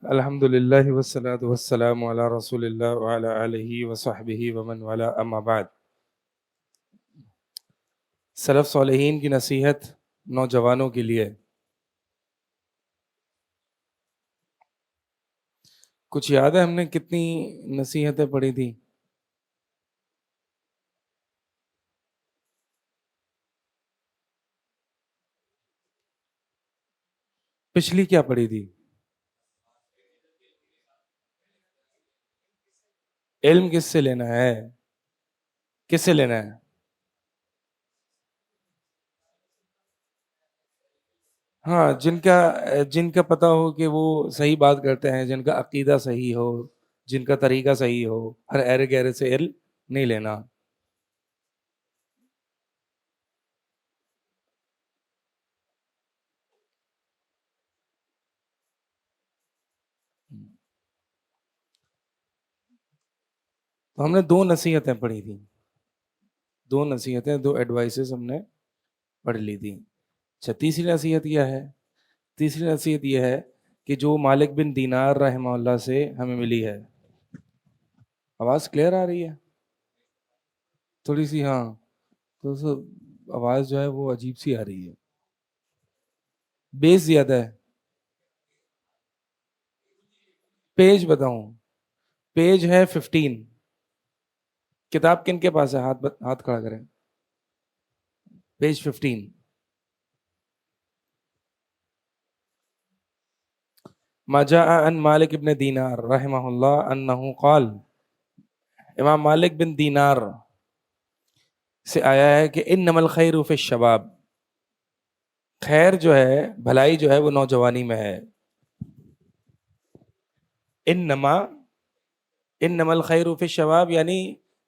الحمد للہ والصلاۃ والسلام علی رسول اللہ وعلی آلہ وصحبہ ومن والا، اما بعد۔ سلف صالحین کی نصیحت نوجوانوں کے لیے۔ کچھ یاد ہے ہم نے کتنی نصیحتیں پڑھی تھی؟ پچھلی کیا پڑھی تھی؟ علم کس سے لینا ہے؟ کس سے لینا ہے؟ ہاں، جن کا پتہ ہو کہ وہ صحیح بات کرتے ہیں، جن کا عقیدہ صحیح ہو، جن کا طریقہ صحیح ہو، ہر ایرے گیرے سے علم نہیں لینا۔ تو ہم نے دو نصیحتیں پڑھی تھیں، دو نصیحتیں، دو ایڈوائسز ہم نے پڑھ لی تھی۔ اچھا، تیسری نصیحت کیا ہے؟ تیسری نصیحت یہ ہے کہ جو مالک بن دینار رحمہ اللہ سے ہمیں ملی ہے۔ آواز کلیئر آ رہی ہے؟ تھوڑی سی، ہاں، تو آواز جو ہے وہ عجیب سی آ رہی ہے، بیس زیادہ ہے۔ پیج بتاؤں؟ پیج ہے 15۔ کتاب کن کے پاس ہے؟ ہاتھ کھڑا کریں۔ پیج 15۔ ما جاء عن مالک ابن دینار رحمہ اللہ انہ قال، امام مالک بن دینار سے آیا ہے کہ انما الخیر فی الشباب، خیر جو ہے، بھلائی جو ہے وہ نوجوانی میں ہے۔ انما انما الخیر فی الشباب، یعنی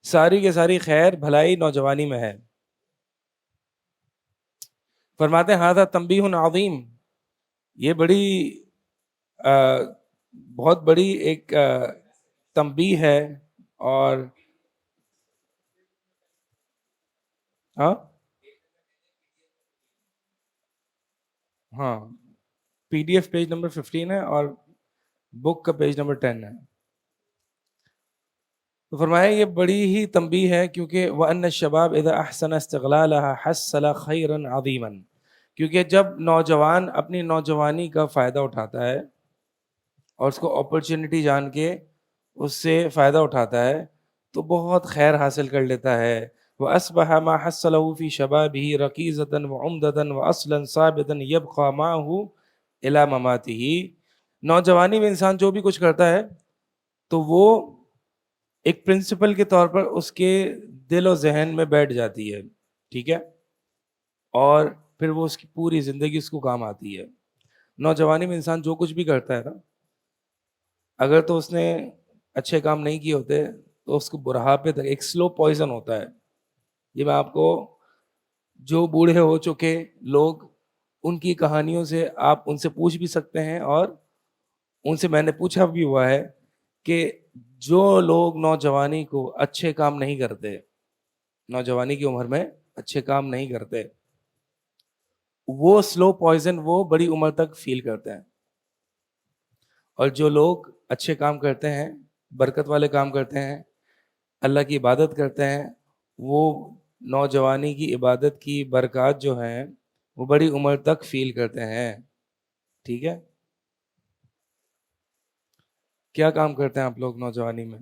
ساری کے ساری خیر بھلائی نوجوانی میں ہے۔ فرماتے ہیں ھذا تنبیہ عظیم، یہ بڑی بہت بڑی ایک تنبیہ ہے۔ اور ہاں ہاں، P D F page number 15 ہے اور بک کا پیج نمبر 10 ہے۔ تو فرمایا یہ بڑی ہی تنبیہ ہے، کیونکہ وَأَنَّ الشَّبَابَ إِذَا أَحْسَنَ اسْتِغْلَالَهَا حَصَّلَ خَيْرًا عَظِيمًا، کیونکہ جب نوجوان اپنی نوجوانی کا فائدہ اٹھاتا ہے اور اس کو اپرچونٹی جان کے اس سے فائدہ اٹھاتا ہے تو بہت خیر حاصل کر لیتا ہے۔ وَأَصْبَحَ مَا حَصَّلَهُ فِي شَبَابِهِ رَكِيزَةً وَعُمْدَةً وَأَصْلًا ثَابِتًا يَبْقَى مَعَهُ إِلَى مَمَاتِهِ، نوجوانی میں انسان جو بھی کچھ کرتا ہے تو وہ ایک پرنسپل کے طور پر اس کے دل و ذہن میں بیٹھ جاتی ہے، ٹھیک ہے، اور پھر وہ اس کی پوری زندگی اس کو کام آتی ہے۔ نوجوانی میں انسان جو کچھ بھی کرتا ہے نا، اگر تو اس نے اچھے کام نہیں کیے ہوتے تو اس کو بڑھاپے تک ایک سلو پوائزن ہوتا ہے۔ یہ میں آپ کو، جو بوڑھے ہو چکے لوگ، ان کی کہانیوں سے آپ ان سے پوچھ بھی سکتے ہیں، اور ان سے میں نے پوچھا بھی ہوا ہے کہ جو لوگ نوجوانی کو اچھے کام نہیں کرتے، نوجوانی کی عمر میں اچھے کام نہیں کرتے، وہ سلو پوائزن وہ بڑی عمر تک فیل کرتے ہیں۔ اور جو لوگ اچھے کام کرتے ہیں، برکت والے کام کرتے ہیں، اللہ کی عبادت کرتے ہیں، وہ نوجوانی کی عبادت کی برکات جو ہیں وہ بڑی عمر تک فیل کرتے ہیں، ٹھیک ہے۔ کیا کام کرتے ہیں آپ لوگ نوجوانی میں؟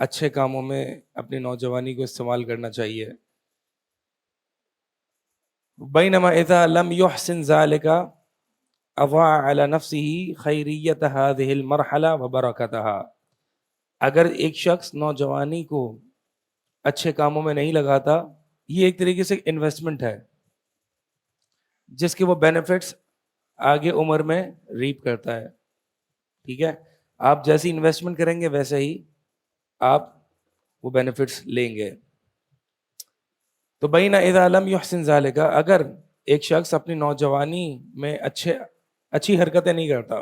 اچھے کاموں میں اپنی نوجوانی کو استعمال کرنا چاہیے۔ بینما اذا لم يحسن ذلك اضاع على نفسه خیریت هذه المرحلہ وبرکتها، اگر ایک شخص نوجوانی کو اچھے کاموں میں نہیں لگاتا، یہ ایک طریقے سے انویسٹمنٹ ہے جس کے وہ بینیفٹس آگے عمر میں ریپ کرتا ہے، ٹھیک ہے۔ آپ جیسی انویسٹمنٹ کریں گے ویسے ہی آپ وہ بینیفٹس لیں گے۔ تو بین اذا لم يحسن ذلك، اگر ایک شخص اپنی نوجوانی میں اچھی حرکتیں نہیں کرتا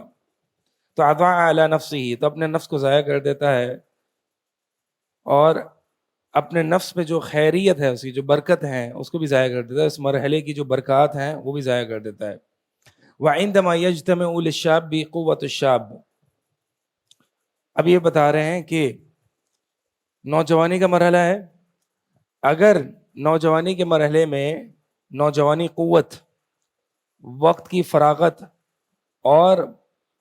تو اضاع علی نفسه، تو اپنے نفس کو ضائع کر دیتا ہے، اور اپنے نفس پہ جو خیریت ہے، اس کی جو برکت ہیں اس کو بھی ضائع کر دیتا ہے، اس مرحلے کی جو برکات ہیں وہ بھی ضائع کر دیتا ہے۔ وعندما يجتمع للشاب قوة الشاب. اب یہ بتا رہے ہیں کہ نوجوانی کا مرحلہ ہے، اگر نوجوانی کے مرحلے میں نوجوانی قوت، وقت کی فراغت اور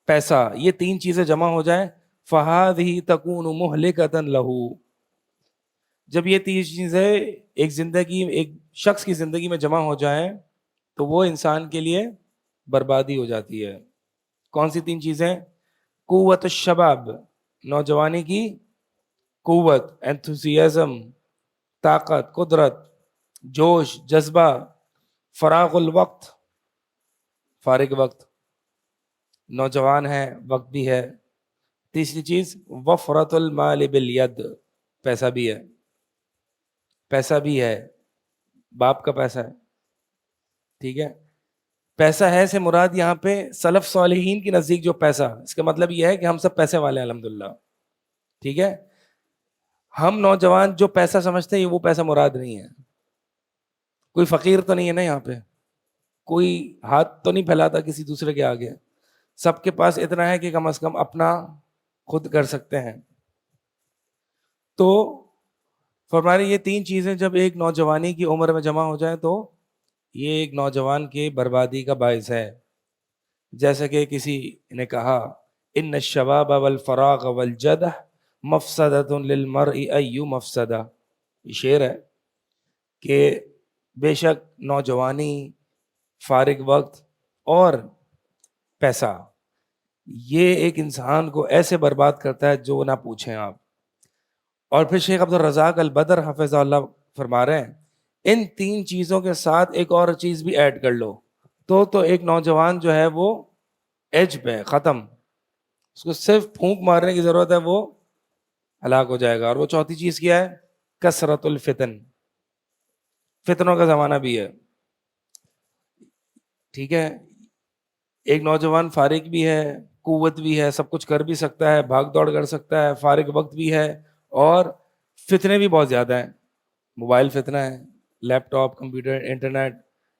پیسہ، یہ تین چیزیں جمع ہو جائیں، فَهَذِهِ تَكُونُ مُهْلِكَةً لَهُ. جب یہ تین چیزیں ایک شخص کی زندگی میں جمع ہو جائیں تو وہ انسان کے لیے بربادی ہو جاتی ہے. کون سی تین چیزیں؟ قوت الشباب، نوجوانی کی قوت، انتھوسیازم، طاقت، قدرت، جوش، جذبہ. فراغ الوقت، فارغ وقت، نوجوان ہے، وقت بھی ہے. تیسری چیز وفرت المال بالید، پیسہ بھی ہے، پیسہ بھی ہے، باپ کا پیسہ ہے. ٹھیک ہے، پیسہ ہے سے مراد یہاں پہ سلف صالحین کی نزدیک جو پیسہ، اس کا مطلب یہ ہے کہ ہم سب پیسے والے ہیں الحمدللہ. ٹھیک ہے، ہم نوجوان جو پیسہ سمجھتے ہیں وہ پیسہ مراد نہیں ہے. کوئی فقیر تو نہیں ہے نا یہاں پہ، کوئی ہاتھ تو نہیں پھیلاتا کسی دوسرے کے آگے. سب کے پاس اتنا ہے کہ کم از کم اپنا خود کر سکتے ہیں. تو فرمایا یہ تین چیزیں جب ایک نوجوانی کی عمر میں جمع ہو جائیں تو یہ ایک نوجوان کی بربادی کا باعث ہے. جیسا کہ کسی نے کہا ان الشباب والفراغ والجدہ مفسدۃ للمرء ای مفسدہ. یہ شعر ہے کہ بے شک نوجوانی، فارغ وقت اور پیسہ، یہ ایک انسان کو ایسے برباد کرتا ہے جو نہ پوچھیں آپ. اور پھر شیخ عبدالرزاق البدر حفظہ اللہ فرما رہے ہیں ان تین چیزوں کے ساتھ ایک اور چیز بھی ایڈ کر لو تو ایک نوجوان جو ہے وہ ایج پہ ختم، اس کو صرف پھونک مارنے کی ضرورت ہے، وہ ہلاک ہو جائے گا. اور وہ چوتھی چیز کیا ہے؟ کثرت الفتن، فتنوں کا زمانہ بھی ہے. ٹھیک ہے، ایک نوجوان فارغ بھی ہے، قوت بھی ہے، سب کچھ کر بھی سکتا ہے، بھاگ دوڑ کر سکتا ہے، فارغ وقت بھی ہے، اور فتنے بھی بہت زیادہ ہیں. موبائل فتنہ ہے، لیپ ٹاپ، کمپیوٹر، انٹرنیٹ،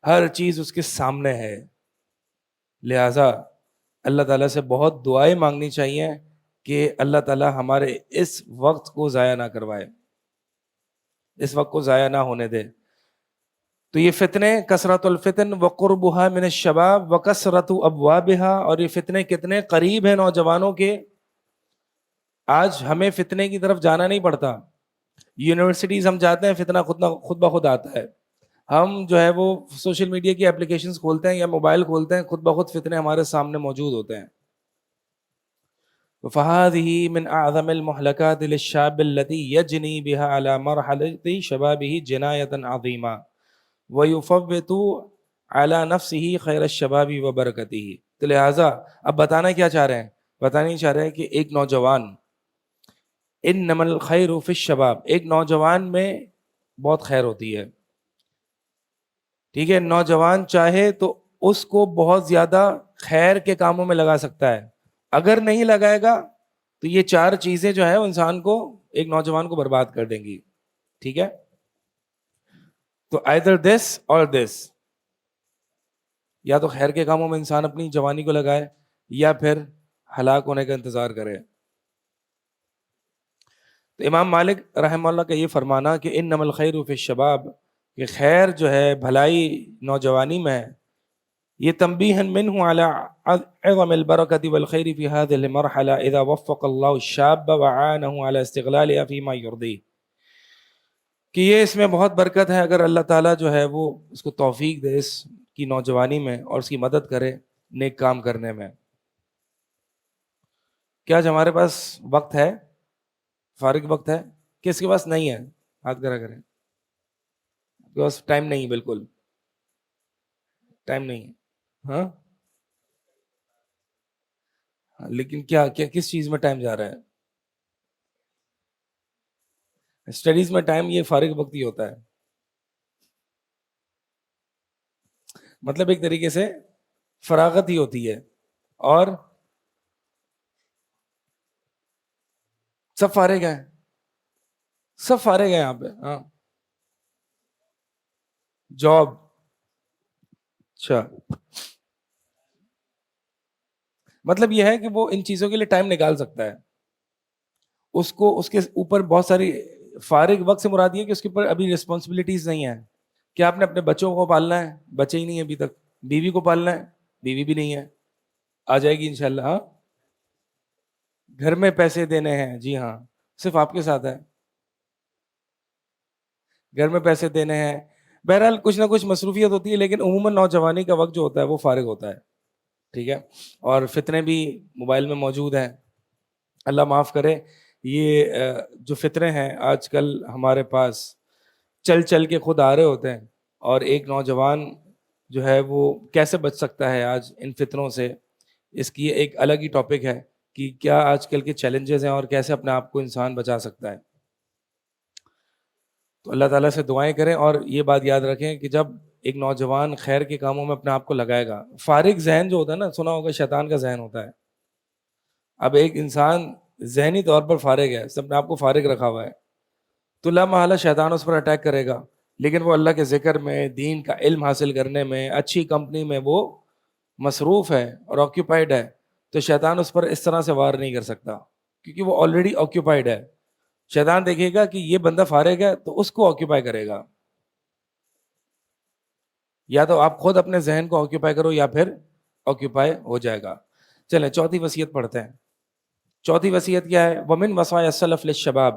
ہر چیز اس کے سامنے ہے. لہٰذا اللہ تعالیٰ سے بہت دعائیں مانگنی چاہیے کہ اللہ تعالیٰ ہمارے اس وقت کو ضائع نہ کروائے، اس وقت کو ضائع نہ ہونے دے. تو یہ فتنے کثرت الفتن وقربها من الشباب وکثرت ابوابها، اور یہ فتنے کتنے قریب ہیں نوجوانوں کے. آج ہمیں فتنے کی طرف جانا نہیں پڑتا، یونیورسٹیز ہم جاتے ہیں فتنہ خود بخود آتا ہے. ہم جو ہے وہ سوشل میڈیا کی اپلیکیشنز کھولتے ہیں یا موبائل کھولتے ہیں، خود بخود فتنے ہمارے سامنے موجود ہوتے ہیں. فَهَذِهِ مِنْ أَعْظَمِ الْمُهْلَكَاتِ لِلشَّابِ الَّتِي يَجْنِي بِهَا عَلَى مَرْحَلَةِ شَبَابِهِ جِنَايَةً عَظِيمًا وَيُفَوِّتُ عَلَى نَفْسِهِ خَيْرَ الشَّبَابِ وَبَرَكَتِهِ. تو لہٰذا اب بتانا کیا چاہ رہے ہیں؟ بتانا چاہ رہے ہیں کہ ایک نوجوان، انما الخیر فی الشباب، ایک نوجوان میں بہت خیر ہوتی ہے. ٹھیک ہے، نوجوان چاہے تو اس کو بہت زیادہ خیر کے کاموں میں لگا سکتا ہے. اگر نہیں لگائے گا تو یہ چار چیزیں جو ہے انسان کو، ایک نوجوان کو برباد کر دیں گی. ٹھیک ہے، تو either this اور this، یا تو خیر کے کاموں میں انسان اپنی جوانی کو لگائے یا پھر ہلاک ہونے کا انتظار کرے. تو امام مالک رحمہ اللہ کا یہ فرمانا کہ انما الخیر فی الشباب، کہ خیر جو ہے، بھلائی نوجوانی میں ہے. یہ تنبیہا منہ علی عظم البرکۃ والخیر فی هذه المرحلہ اذا وفق اللہ الشاب وعانہ علی استغلالها فیما یرضیہ، کہ یہ اس میں بہت برکت ہے اگر اللہ تعالیٰ جو ہے وہ اس کو توفیق دے اس کی نوجوانی میں اور اس کی مدد کرے نیک کام کرنے میں. کیا آج ہمارے پاس وقت ہے؟ فارغ وقت ہے؟ کس کے پاس نہیں ہے؟ ہاتھ کرا کریں. آپ کے پاس ٹائم نہیں، بالکل ٹائم نہیں ہے. ہاں، لیکن کیا کس چیز میں ٹائم جا رہا ہے؟ اسٹڈیز میں ٹائم، یہ فارغ وقت ہی ہوتا ہے. مطلب ایک طریقے سے فراغت ہی ہوتی ہے، اور سب فارغ ہیں، سب فارغ ہیں یہاں پہ. ہاں، جاب، اچھا مطلب یہ ہے کہ وہ ان چیزوں کے لیے ٹائم نکال سکتا ہے. اس کو اس کے اوپر بہت ساری فارغ وقت سے مراد یہ ہے کہ اس کے اوپر ابھی رسپانسبلٹیز نہیں ہیں. کیا آپ نے اپنے بچوں کو پالنا ہے؟ بچے ہی نہیں ابھی تک. بیوی کو پالنا ہے؟ بیوی بھی نہیں ہے. آ جائے گی انشاءاللہ. ہاں گھر میں پیسے دینے ہیں. جی ہاں صرف آپ کے ساتھ ہے. گھر میں پیسے دینے ہیں. بہرحال کچھ نہ کچھ مصروفیت ہوتی ہے, لیکن عموماً نوجوانی کا وقت جو ہوتا ہے وہ فارغ ہوتا ہے. ٹھیک ہے. اور فتنے بھی موبائل میں موجود ہیں. اللہ معاف کرے, یہ جو فتنے ہیں آج کل ہمارے پاس چل چل کے خود آ رہے ہوتے ہیں. اور ایک نوجوان جو ہے وہ کیسے بچ سکتا ہے آج ان فتنوں سے, اس کی ایک الگ ہی ٹاپک ہے کہ کیا آج کل کے چیلنجز ہیں اور کیسے اپنے آپ کو انسان بچا سکتا ہے. تو اللہ تعالیٰ سے دعائیں کریں, اور یہ بات یاد رکھیں کہ جب ایک نوجوان خیر کے کاموں میں اپنے آپ کو لگائے گا, فارغ ذہن جو ہوتا ہے نا, سنا ہوگا شیطان کا ذہن ہوتا ہے. اب ایک انسان ذہنی طور پر فارغ ہے, سب نے آپ کو فارغ رکھا ہوا ہے, تو لا محالہ شیطان اس پر اٹیک کرے گا. لیکن وہ اللہ کے ذکر میں, دین کا علم حاصل کرنے میں, اچھی کمپنی میں وہ مصروف ہے اور آکیوپائڈ ہے, تو شیطان اس پر اس طرح سے وار نہیں کر سکتا, کیونکہ وہ آلریڈی آکیوپائڈ ہے. شیطان دیکھے گا کہ یہ بندہ فارغ ہے تو اس کو آکیوپائی کرے گا. یا تو آپ خود اپنے ذہن کو آکیوپائی کرو یا پھر آکیوپائی ہو جائے گا. چلیں چوتھی وصیت پڑھتے ہیں. چوتھی وصیت کیا ہے؟ ومن وصایا السلف للشباب.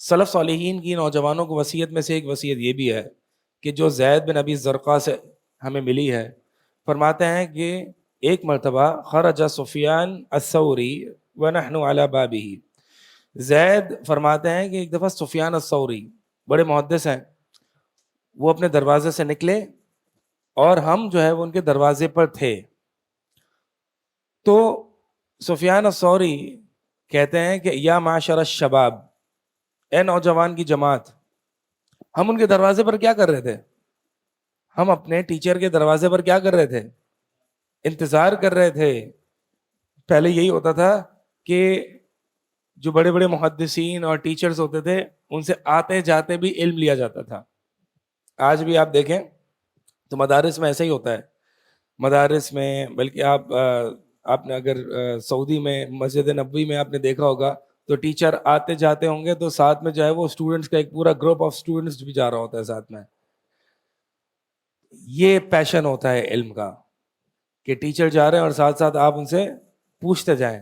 سلف صالحین کی نوجوانوں کو وصیت میں سے ایک وصیت یہ بھی ہے کہ جو زید بن ابی زرقا سے ہمیں ملی ہے. فرماتے ہیں کہ ایک مرتبہ خرج سفیان الثوری ونحن علی بابہ. زید فرماتے ہیں کہ ایک دفعہ سفیان الثوری بڑے محدث ہیں, وہ اپنے دروازے سے نکلے اور ہم جو ہے وہ ان کے دروازے پر تھے. تو سفیان الثوری کہتے ہیں کہ یا معاشر الشباب, اے نوجوان کی جماعت. ہم ان کے دروازے پر کیا کر رہے تھے؟ ہم اپنے ٹیچر کے دروازے پر کیا کر رہے تھے؟ انتظار کر رہے تھے. پہلے یہی ہوتا تھا کہ جو بڑے بڑے محدثین اور ٹیچرز ہوتے تھے ان سے آتے جاتے بھی علم لیا جاتا تھا. آج بھی آپ دیکھیں تو مدارس میں ایسا ہی ہوتا ہے. مدارس میں بلکہ آپ نے اگر سعودی میں مسجد نبوی میں آپ نے دیکھا ہوگا تو ٹیچر آتے جاتے ہوں گے تو ساتھ میں جو ہے وہ اسٹوڈنٹس کا ایک پورا گروپ آف اسٹوڈنٹس بھی جا رہا ہوتا ہے ساتھ میں. یہ پیشن ہوتا ہے علم کا کہ ٹیچر جا رہے ہیں اور ساتھ ساتھ آپ ان سے پوچھتے جائیں.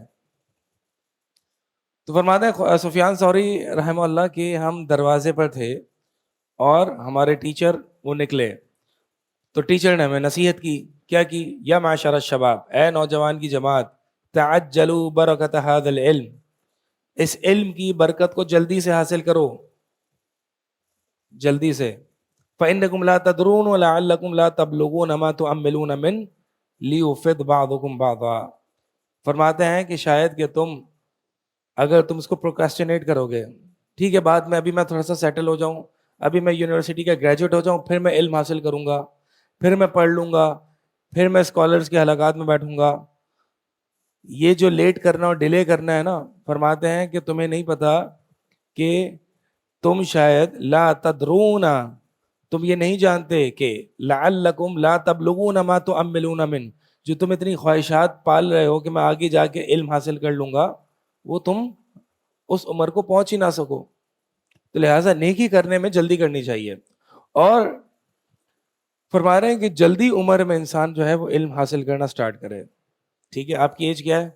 تو فرماتے ہیں سفیان ثوری رحمہ اللہ کہ ہم دروازے پر تھے اور ہمارے ٹیچر وہ نکلے, تو ٹیچر نے ہمیں نصیحت کی. کیا کی؟ یا معاشر الشباب, اے نوجوان کی جماعت, تعجلوا برکت هذا العلم, اس علم کی برکت کو جلدی سے حاصل کرو, جلدی سے. فإنکم لا تدرون ولعلکم لا تبلغون ما تؤملون من لیفض بعضکم بعضا. فرماتے ہیں کہ شاید کہ اگر تم اس کو پروکاسٹینیٹ کرو گے, ٹھیک ہے بعد میں, ابھی میں تھوڑا سا سیٹل ہو جاؤں, ابھی میں یونیورسٹی کا گریجویٹ ہو جاؤں, پھر میں علم حاصل کروں گا, پھر میں پڑھ لوں گا, پھر میں اسکالرس کے حلقات میں بیٹھوں گا. یہ جو لیٹ کرنا اور ڈیلے کرنا ہے نا, فرماتے ہیں کہ تمہیں نہیں پتا کہ تم شاید لا تدرون, تم یہ نہیں جانتے کہ لعلکم لا تبلغون ما تؤملون من, جو تم اتنی خواہشات پال رہے ہو کہ میں آگے جا کے علم حاصل کر لوں گا, وہ تم اس عمر کو پہنچ ہی نہ سکو. تو لہٰذا نیکی کرنے میں جلدی کرنی چاہیے. اور فرما رہے ہیں کہ جلدی عمر میں انسان جو ہے وہ علم حاصل کرنا سٹارٹ کرے. ٹھیک ہے, آپ کی ایج کیا ہے؟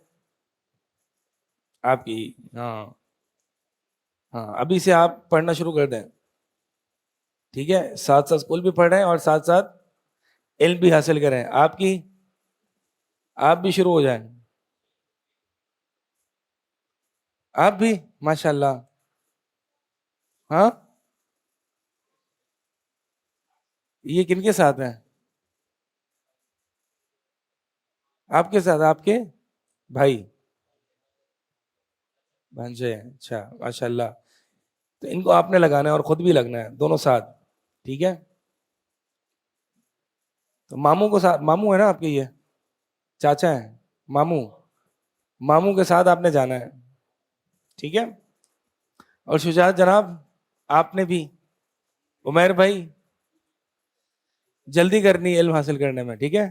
آپ کی ہاں ابھی سے آپ پڑھنا شروع کر دیں. ٹھیک ہے, ساتھ ساتھ اسکول بھی پڑھ رہے ہیں اور ساتھ ساتھ علم بھی حاصل کریں. آپ بھی شروع ہو جائیں. آپ بھی ماشاء اللہ. ہاں یہ کن کے ساتھ ہیں؟ آپ کے ساتھ آپ کے بھائی بھانجے ہیں؟ اچھا ماشاء اللہ. تو ان کو آپ نے لگانا ہے اور خود بھی لگنا ہے, دونوں ساتھ. ٹھیک ہے, تو ماموں کو ساتھ, ماموں ہے نا آپ کے, یہ چاچا ہیں, ماموں کے ساتھ آپ نے جانا ہے. ٹھیک ہے. اور شجاعت جناب آپ نے بھی, عمیر بھائی جلدی کرنی ہے علم حاصل کرنے میں. ٹھیک ہے,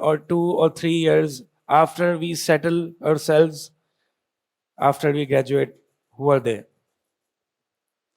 or 2 or 3 years after we settle ourselves, after we graduate. Who are they?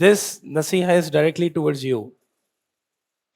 this nasiha is directly towards you,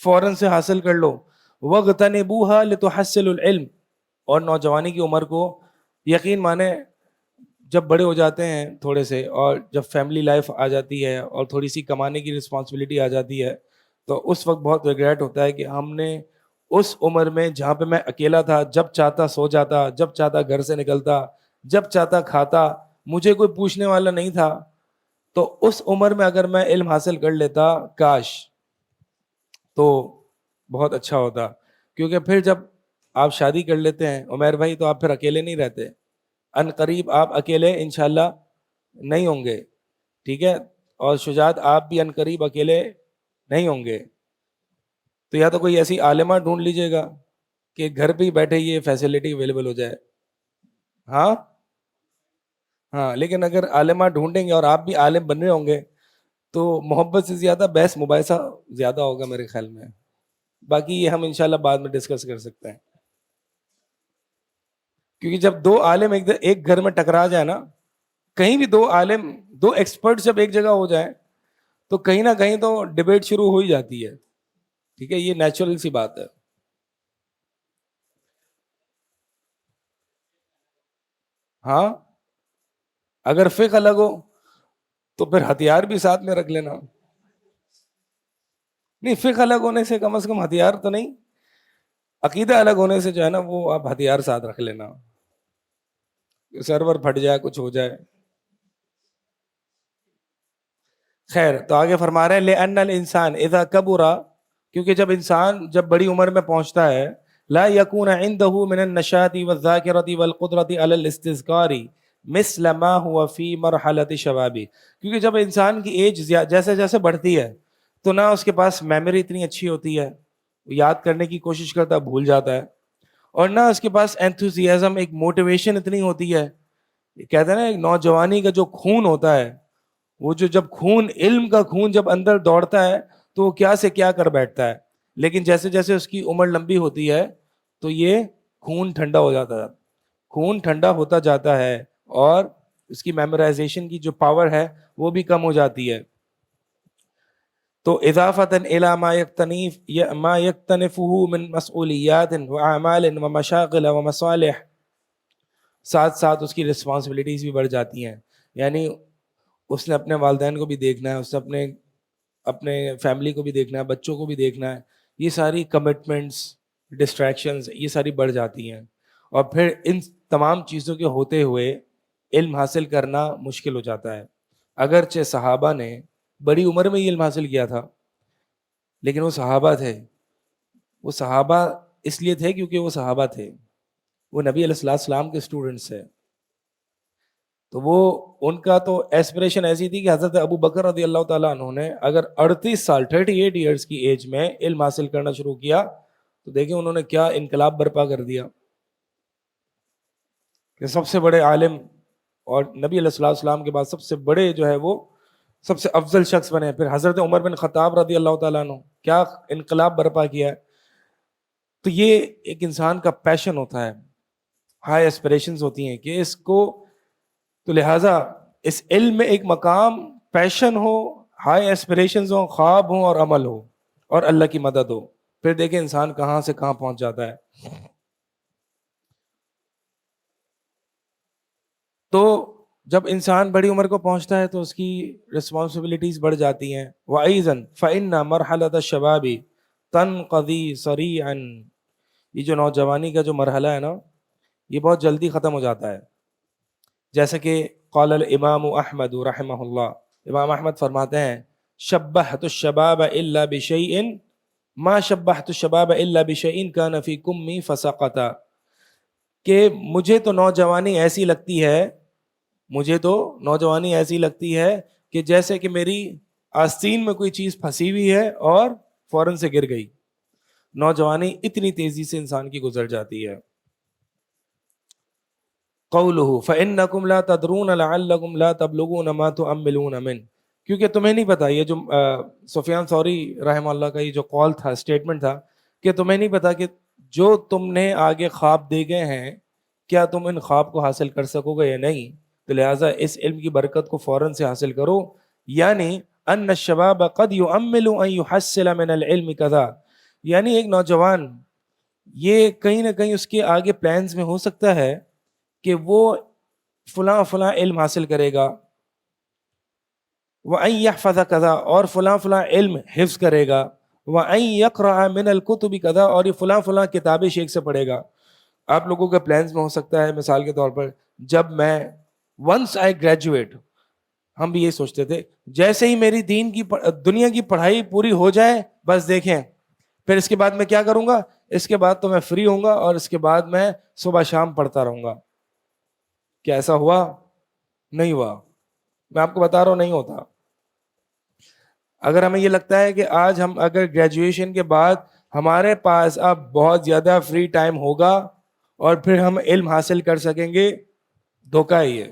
فوراً سے حاصل کر لو. وَاغْتَنِبُوهَا لِتُحَصِّلُوا الْعِلْمَ, اور نوجوانی کی عمر کو یقین مانے جب بڑے ہو جاتے ہیں تھوڑے سے, اور جب فیملی لائف آ جاتی ہے اور تھوڑی سی کمانے کی رسپانسبلٹی آ جاتی ہے, تو اس وقت بہت ریگریٹ ہوتا ہے کہ ہم نے اس عمر میں جہاں پہ میں اکیلا تھا, جب چاہتا سو جاتا, جب چاہتا گھر سے نکلتا, جب چاہتا کھاتا, مجھے کوئی پوچھنے والا نہیں تھا, تو اس عمر میں اگر میں علم حاصل کر لیتا کاش, تو بہت اچھا ہوتا. کیونکہ پھر جب آپ شادی کر لیتے ہیں عمیر بھائی, تو آپ پھر اکیلے نہیں رہتے, ان قریب آپ اکیلے انشاءاللہ نہیں ہوں گے, ٹھیک ہے, اور شجاعت آپ بھی ان قریب اکیلے نہیں ہوں گے. تو یا تو کوئی ایسی عالمہ ڈھونڈ لیجئے گا کہ گھر پہ ہی بیٹھے یہ فیسلٹی اویلیبل ہو جائے. ہاں ہاں, لیکن اگر عالمہ ڈھونڈیں گے اور آپ بھی عالم بن رہے ہوں گے, تو محبت سے زیادہ بحث مباحثہ زیادہ ہوگا میرے خیال میں. باقی یہ ہم انشاءاللہ بعد میں ڈسکس کر سکتے ہیں. کیونکہ جب دو عالم ایک گھر میں ٹکرا جائے نا, کہیں بھی دو عالم, دو ایکسپرٹ جب ایک جگہ ہو جائیں, تو کہیں نہ کہیں تو ڈبیٹ شروع ہو ہی جاتی ہے. ٹھیک ہے, یہ نیچرل سی بات ہے. ہاں, اگر فقہ الگ ہو تو پھر ہتھیار بھی ساتھ میں رکھ لینا. نہیں, فقہ الگ ہونے سے کم از کم ہتھیار تو نہیں, عقیدہ الگ ہونے سے جو ہے نا وہ آپ ہتھیار ساتھ رکھ لینا, سرور پھٹ جائے, کچھ ہو جائے. خیر, تو آگے فرما رہے ہیں لِأَنَّ الْإِنسَانَ إِذَا كَبُرَ, کیونکہ جب انسان جب بڑی عمر میں پہنچتا ہے, لا يكون عنده من النشاط والذاكرة والقدرة على الاستذكار مثل ما هو في مرحلة شبابه, کیونکہ جب انسان کی ایج جیسے جیسے بڑھتی ہے تو نہ اس کے پاس میموری اتنی اچھی ہوتی ہے, یاد کرنے کی کوشش کرتا ہے بھول جاتا ہے, اور نہ اس کے پاس انتھوزیازم, ایک موٹیویشن اتنی ہوتی ہے. کہتے ہیں نا ایک نوجوانی کا جو خون ہوتا ہے, وہ جو جب خون, علم کا خون جب اندر دوڑتا ہے تو وہ کیا سے کیا کر بیٹھتا ہے, لیکن جیسے جیسے اس کی عمر لمبی ہوتی ہے تو یہ خون ٹھنڈا ہو جاتا ہے, خون ٹھنڈا ہوتا جاتا ہے, اور اس کی میمورائزیشن کی جو پاور ہے وہ بھی کم ہو جاتی ہے. تو اضافۃ الی ما یکتنفہ من مسئولیات واعمال ومشاغل ومصالح, ساتھ ساتھ اس کی رسپانسبلٹیز بھی بڑھ جاتی ہیں. یعنی اس نے اپنے والدین کو بھی دیکھنا ہے, اس نے اپنے اپنے فیملی کو بھی دیکھنا ہے, بچوں کو بھی دیکھنا ہے, یہ ساری کمٹمنٹس, ڈسٹریکشنز, یہ ساری بڑھ جاتی ہیں. اور پھر ان تمام چیزوں کے ہوتے ہوئے علم حاصل کرنا مشکل ہو جاتا ہے. اگرچہ صحابہ نے بڑی عمر میں یہ علم حاصل کیا تھا, لیکن وہ صحابہ تھے, وہ صحابہ اس لیے تھے کیونکہ وہ صحابہ تھے, وہ نبی علیہ السلام کے اسٹوڈنٹس ہیں. تو وہ ان کا تو ایسپریشن ایسی تھی کہ حضرت ابو بکر رضی اللہ تعالیٰ عنہ نے اگر 38 سال 38 ایئرس کی ایج میں علم حاصل کرنا شروع کیا, تو دیکھیں انہوں نے کیا انقلاب برپا کر دیا, کہ سب سے بڑے عالم اور نبی علیہ السلام کے بعد سب سے بڑے جو ہے وہ سب سے افضل شخص بنے. پھر حضرت عمر بن خطاب رضی اللہ تعالیٰ عنہ کیا انقلاب برپا کیا ہے. تو یہ ایک انسان کا پیشن ہوتا ہے, ہائی ایسپریشنز ہوتی ہیں کہ اس کو, تو لہٰذا اس علم میں ایک مقام, پیشن ہو, ہائی ایسپریشنز ہوں, خواب ہوں اور عمل ہو, اور اللہ کی مدد ہو, پھر دیکھیں انسان کہاں سے کہاں پہنچ جاتا ہے. تو جب انسان بڑی عمر کو پہنچتا ہے تو اس کی رسپانسبلٹیز بڑھ جاتی ہیں. وَأَيْضًا فَإِنَّ مَرْحَلَةَ الشَّبَابِ تَنْقَضِي سَرِيعًا, یہ جو نوجوانی کا جو مرحلہ ہے نا, یہ بہت جلدی ختم ہو جاتا ہے. جیسے کہ قال الامام احمد رحمہ اللہ, امام احمد فرماتے ہیں شبہت الشباب الا بشیء ما شبہت الشباب الا بشیء کان فی کمی فسقط, کہ مجھے تو نوجوانی ایسی لگتی ہے, مجھے تو نوجوانی ایسی لگتی ہے کہ جیسے کہ میری آستین میں کوئی چیز پھنسی ہوئی ہے اور فوراً سے گر گئی. نوجوانی اتنی تیزی سے انسان کی گزر جاتی ہے. قولہ فإنکم لا تدرون لعلکم لا تبلغون ما تؤملون من, کیونکہ تمہیں نہیں پتا, یہ جو سفیان ثوری رحمہ اللہ کا یہ جو قول تھا, اسٹیٹمنٹ تھا, کہ تمہیں نہیں پتا کہ جو تم نے آگے خواب دیکھے ہیں کیا تم ان خواب کو حاصل کر سکو گے یا نہیں. تو لہٰذا اس علم کی برکت کو فوراً سے حاصل کرو. یعنی ان الشباب قد يؤمل ان يحصل من العلم كذا, یعنی ایک نوجوان یہ کہیں نہ کہیں اس کے آگے پلانز میں ہو سکتا ہے کہ وہ فلاں فلاں علم حاصل کرے گا، وَأَن يَحْفَظَ كَذَا، اور فلاں فلاں علم حفظ کرے گا، وَأَن يَقْرَأَ مِنَ الْكُتُبِ كَذَا، اور یہ فلاں فلاں کتابیں شیخ سے پڑھے گا. آپ لوگوں کے پلانز میں ہو سکتا ہے مثال کے طور پر جب میں ونس آئی گریجویٹ، ہم بھی یہ سوچتے تھے جیسے ہی میری دنیا کی پڑھائی پوری ہو جائے بس دیکھیں پھر اس کے بعد میں کیا کروں گا، اس کے بعد تو میں فری ہوں گا اور اس کے بعد میں صبح شام پڑھتا رہوں گا. کیا ایسا ہوا؟ نہیں ہوا. میں آپ کو بتا رہا ہوں نہیں ہوتا. اگر ہمیں یہ لگتا ہے کہ آج ہم اگر گریجویشن کے بعد ہمارے پاس اب بہت زیادہ فری ٹائم ہوگا اور پھر ہم علم حاصل کر سکیں گے، دھوکہ ہے یہ.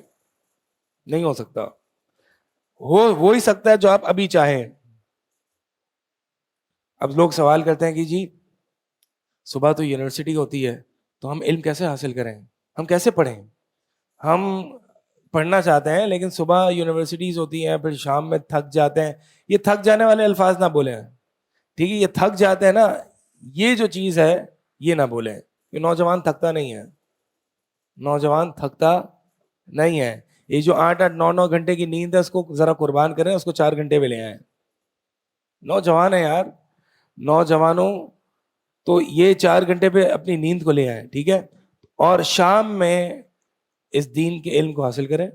نہیں ہو سکتا. ہو ہی سکتا ہے جو آپ ابھی چاہیں. اب لوگ سوال کرتے ہیں کہ جی صبح تو یونیورسٹی ہوتی ہے تو ہم علم کیسے حاصل کریں، ہم کیسے پڑھیں؟ ہم پڑھنا چاہتے ہیں لیکن صبح یونیورسٹیز ہوتی ہیں، پھر شام میں تھک جاتے ہیں. یہ تھک جانے والے الفاظ نہ بولیں، ٹھیک ہے؟ یہ تھک جاتے ہیں نا، یہ جو چیز ہے یہ نہ بولیں. یہ نوجوان تھکتا نہیں ہے، نوجوان تھکتا نہیں ہے. یہ جو 8-8 9 گھنٹے کی نیند ہے اس کو ذرا قربان کریں، اس کو 4 گھنٹے میں لے آئیں. نوجوان ہے یار، نوجوانوں تو یہ 4 گھنٹے پہ اپنی نیند کو لے آئیں، ٹھیک ہے؟ اور شام میں اس دین کے علم کو حاصل کریں.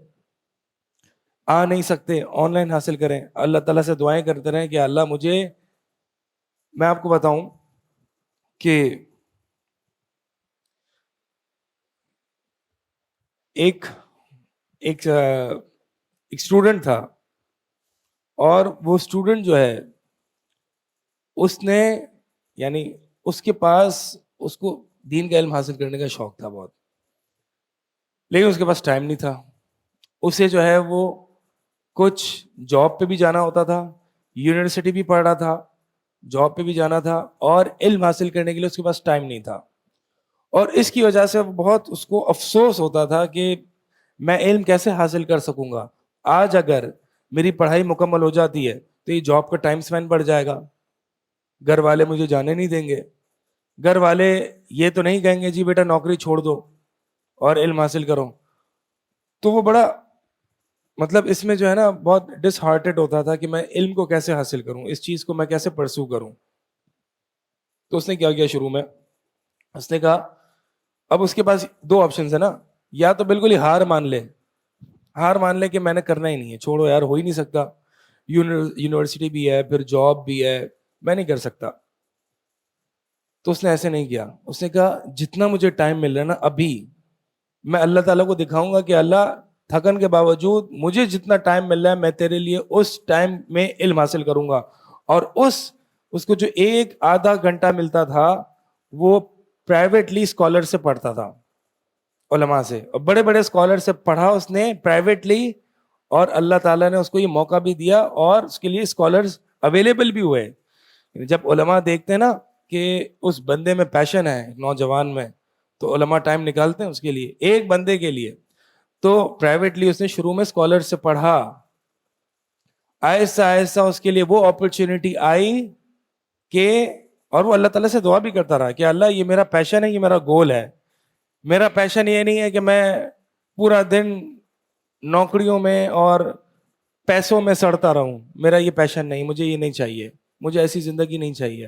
آ نہیں سکتے آن لائن حاصل کریں. اللہ تعالیٰ سے دعائیں کرتے رہیں کہ اللہ مجھے، میں آپ کو بتاؤں کہ ایک اسٹوڈنٹ تھا اور وہ اسٹوڈنٹ جو ہے اس نے یعنی اس کے پاس اس کو دین کا علم حاصل کرنے کا شوق تھا بہت، لیکن اس کے پاس ٹائم نہیں تھا. اسے جو ہے وہ کچھ جاب پہ بھی جانا ہوتا تھا، یونیورسٹی بھی پڑھ رہا تھا، جاب پہ بھی جانا تھا، اور علم حاصل کرنے کے لیے اس کے پاس ٹائم نہیں تھا. اور اس کی وجہ سے بہت اس کو افسوس ہوتا تھا کہ میں علم کیسے حاصل کر سکوں گا. آج اگر میری پڑھائی مکمل ہو جاتی ہے تو یہ جاب کا ٹائم اسپینڈ بڑھ جائے گا، گھر والے مجھے جانے نہیں دیں گے، گھر والے یہ تو نہیں کہیں گے جی بیٹا نوکری چھوڑ دو اور علم حاصل کرو. تو وہ بڑا مطلب اس میں جو ہے نا بہت ڈس ہارٹیڈ ہوتا تھا کہ میں علم کو کیسے حاصل کروں، اس چیز کو میں کیسے پرسو کروں. تو اس نے کیا کیا شروع میں، اس نے کہا اب اس کے پاس 2 آپشنز ہیں نا، یا تو بالکل ہی ہار مان لے کہ میں نے کرنا ہی نہیں ہے، چھوڑو یار ہو ہی نہیں سکتا، یونیورسٹی بھی ہے پھر جاب بھی ہے، میں نہیں کر سکتا. تو اس نے ایسے نہیں کیا. اس نے کہا جتنا مجھے ٹائم مل رہا ہے نا ابھی، میں اللہ تعالیٰ کو دکھاؤں گا کہ اللہ تھکن کے باوجود مجھے جتنا ٹائم مل رہا ہے میں تیرے لیے اس ٹائم میں علم حاصل کروں گا. اور اس کو جو 1-آدھا گھنٹہ ملتا تھا وہ پرائیویٹلی اسکالر سے پڑھتا تھا، علماء سے، اور بڑے بڑے اسکالر سے پڑھا اس نے پرائیویٹلی. اور اللہ تعالیٰ نے اس کو یہ موقع بھی دیا اور اس کے لیے اسکالرز اویلیبل بھی ہوئے. جب علماء دیکھتے ہیں نا کہ اس بندے میں پیشن ہے، نوجوان میں، تو علماء ٹائم نکالتے ہیں اس کے لیے، ایک بندے کے لیے. تو پرائیویٹلی اس نے شروع میں اسکالر سے پڑھا، آہستہ آہستہ اس کے لیے وہ اپرچونٹی آئی کہ، اور وہ اللہ تعالیٰ سے دعا بھی کرتا رہا کہ اللہ یہ میرا پیشن ہے، یہ میرا گول ہے. میرا پیشن یہ نہیں ہے کہ میں پورا دن نوکریوں میں اور پیسوں میں سڑتا رہوں، میرا یہ پیشن نہیں، مجھے یہ نہیں چاہیے، مجھے ایسی زندگی نہیں چاہیے.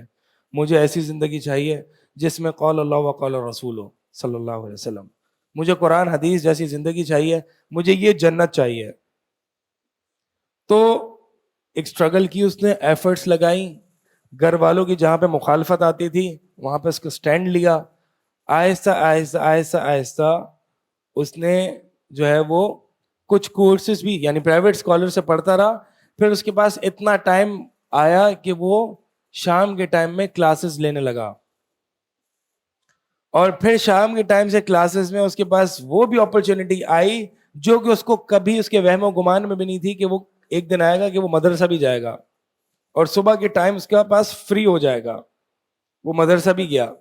مجھے ایسی زندگی چاہیے جس میں قول اللہ و قول رسول صلی اللہ علیہ وسلم. مجھے قرآن حدیث جیسی زندگی چاہیے، مجھے یہ جنت چاہیے. تو ایک اسٹرگل کی اس نے، ایفرٹس لگائیں، گھر والوں کی جہاں پہ مخالفت آتی تھی وہاں پہ اس کو سٹینڈ لیا. آہستہ آہستہ آہستہ آہستہ اس نے جو ہے وہ کچھ کورسز بھی یعنی پرائیویٹ اسکالر سے پڑھتا رہا. پھر اس کے پاس اتنا ٹائم آیا کہ وہ شام کے ٹائم میں کلاسز لینے لگا، اور پھر شام کے ٹائم سے کلاسز میں اس کے پاس وہ بھی اپرچونٹی آئی جو کہ اس کو کبھی اس کے وہم و گمان میں بھی نہیں تھی کہ وہ ایک دن آئے گا کہ وہ مدرسہ بھی جائے گا اور صبح کے ٹائم اس کے پاس فری ہو جائے گا. وہ مدرسہ بھی گیا.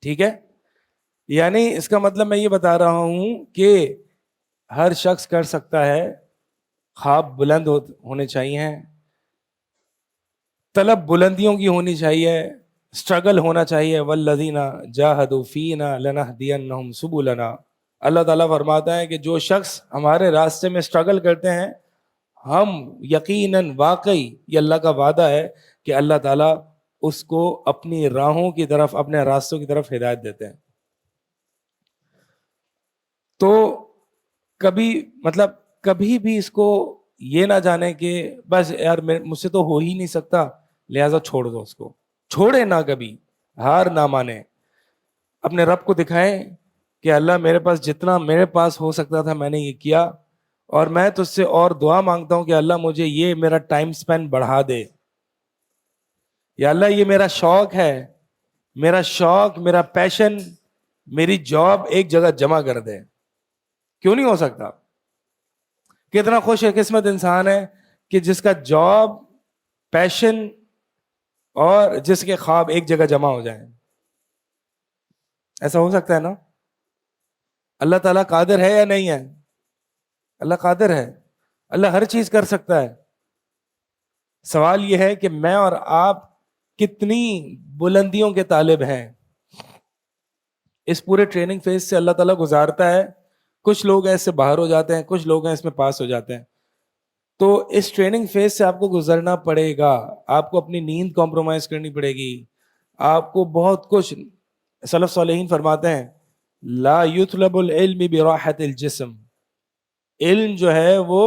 ٹھیک ہے، یعنی اس کا مطلب میں یہ بتا رہا ہوں کہ ہر شخص کر سکتا ہے، خواب بلند ہونے چاہیے، طلب بلندیوں کی ہونی چاہیے, اسٹرگل ہونا چاہیے. والذین جاہدوا فینا لنہدینہم سبلنا. اللہ تعالیٰ فرماتا ہے کہ جو شخص ہمارے راستے میں اسٹرگل کرتے ہیں, ہم یقیناً واقعی یہ اللہ کا وعدہ ہے کہ اللہ تعالیٰ اس کو اپنی راہوں کی طرف, اپنے راستوں کی طرف ہدایت دیتے ہیں. تو کبھی بھی اس کو یہ نہ جانے کہ بس یار مجھ سے تو ہو ہی نہیں سکتا لہٰذا چھوڑ دو, اس کو چھوڑے نہ, کبھی ہار نہ مانے. اپنے رب کو دکھائیں کہ اللہ میرے پاس جتنا میرے پاس ہو سکتا تھا میں نے یہ کیا, اور میں تجھ سے اور دعا مانگتا ہوں کہ اللہ مجھے یہ میرا ٹائم سپین بڑھا دے. یا اللہ یہ میرا شوق ہے, میرا شوق, میرا پیشن, میری جاب ایک جگہ جمع کر دے. کیوں نہیں ہو سکتا؟ کتنا خوش قسمت انسان ہے کہ جس کا جاب, پیشن اور جس کے خواب ایک جگہ جمع ہو جائیں. ایسا ہو سکتا ہے نا؟ اللہ تعالیٰ قادر ہے یا نہیں ہے؟ اللہ قادر ہے, اللہ ہر چیز کر سکتا ہے. سوال یہ ہے کہ میں اور آپ کتنی بلندیوں کے طالب ہیں. اس پورے ٹریننگ فیز سے اللہ تعالیٰ گزارتا ہے. کچھ لوگ ایسے باہر ہو جاتے ہیں, کچھ لوگ ہیں اس میں پاس ہو جاتے ہیں. تو اس ٹریننگ فیز سے آپ کو گزرنا پڑے گا. آپ کو اپنی نیند کمپرومائز کرنی پڑے گی, آپ کو بہت کچھ. سلف صالحین فرماتے ہیں لا یطلب العلم براحت الجسم. علم جو ہے وہ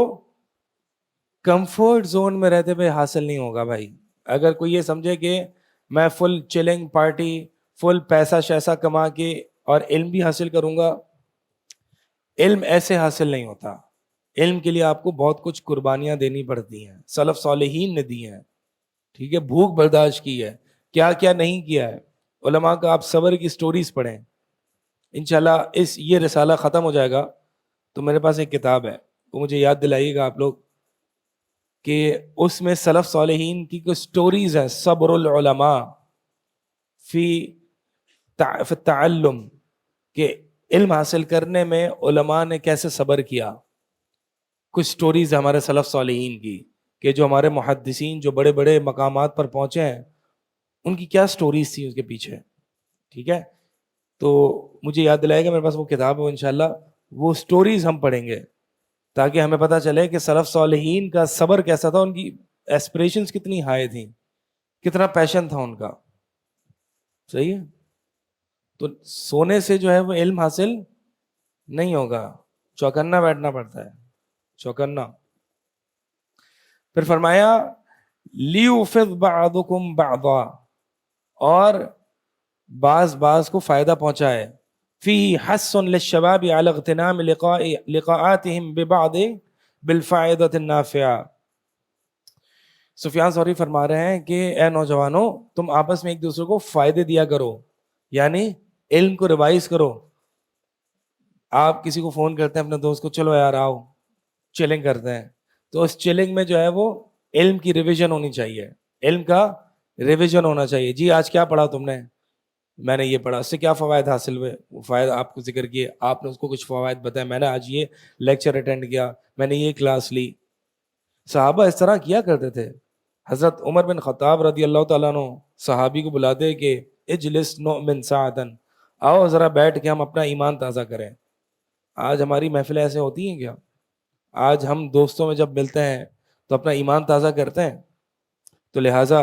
کمفرٹ زون میں رہتے ہوئے حاصل نہیں ہوگا بھائی. اگر کوئی یہ سمجھے کہ میں فل چلنگ پارٹی, فل پیسہ شیسا کما کے اور علم بھی حاصل کروں گا, علم ایسے حاصل نہیں ہوتا. علم کے لیے آپ کو بہت کچھ قربانیاں دینی پڑتی ہیں, سلف صالحین نے دی ہیں. ٹھیک ہے, بھوک برداشت کی ہے, کیا کیا نہیں کیا ہے. علماء کا آپ صبر کی سٹوریز پڑھیں. انشاءاللہ یہ رسالہ ختم ہو جائے گا تو میرے پاس ایک کتاب ہے, وہ مجھے یاد دلائیے گا آپ لوگ, کہ اس میں سلف صالحین کی کچھ سٹوریز ہیں. صبر العلماء فی التعلم, کہ علم حاصل کرنے میں علماء نے کیسے صبر کیا. کچھ سٹوریز ہمارے سلف صالحین کی, کہ جو ہمارے محدثین جو بڑے بڑے مقامات پر پہنچے ہیں ان کی کیا سٹوریز تھی اس کے پیچھے. ٹھیک ہے, تو مجھے یاد دلائے گا, میرے پاس وہ کتاب ہے, انشاءاللہ وہ سٹوریز ہم پڑھیں گے تاکہ ہمیں پتہ چلے کہ سلف صالحین کا صبر کیسا تھا, ان کی ایسپریشنز کتنی ہائی تھیں, کتنا پیشن تھا ان کا. صحیح ہے. تو سونے سے جو ہے وہ علم حاصل نہیں ہوگا, چوکنا بیٹھنا پڑتا ہے, چوکنا. پھر فرمایا لیوفض بعضکم بعضا, اور بعض کو فائدہ پہنچائے. فی حث للشباب علی اغتنام لقاءاتهم ببعض بالفائدۃ النافعہ. سفیان ثوری فرما رہے ہیں کہ اے نوجوانوں, تم آپس میں ایک دوسرے کو فائدے دیا کرو, یعنی علم کو ریوائز کرو. آپ کسی کو فون کرتے ہیں اپنے دوست کو, چلو یار آؤ چلنگ کرتے ہیں, تو اس چلنگ میں جو ہے وہ علم کی ریویژن ہونی چاہیے, علم کا ریویژن ہونا چاہیے. جی آج کیا پڑھا تم نے؟ میں نے یہ پڑھا, اس سے کیا فوائد حاصل ہوئے, وہ فوائد آپ کو ذکر کیے, آپ نے اس کو کچھ فوائد بتائے, میں نے آج یہ لیکچر اٹینڈ کیا, میں نے یہ کلاس لی. صحابہ اس طرح کیا کرتے تھے. حضرت عمر بن خطاب رضی اللہ تعالیٰ عنہ صحابی کو بلاتے کہ اجلس نؤمن ساعتن, آؤ ذرا بیٹھ کے ہم اپنا ایمان تازہ کریں. آج ہماری محفلیں ایسے ہوتی ہیں کیا؟ آج ہم دوستوں میں جب ملتے ہیں تو اپنا ایمان تازہ کرتے ہیں. تو لہٰذا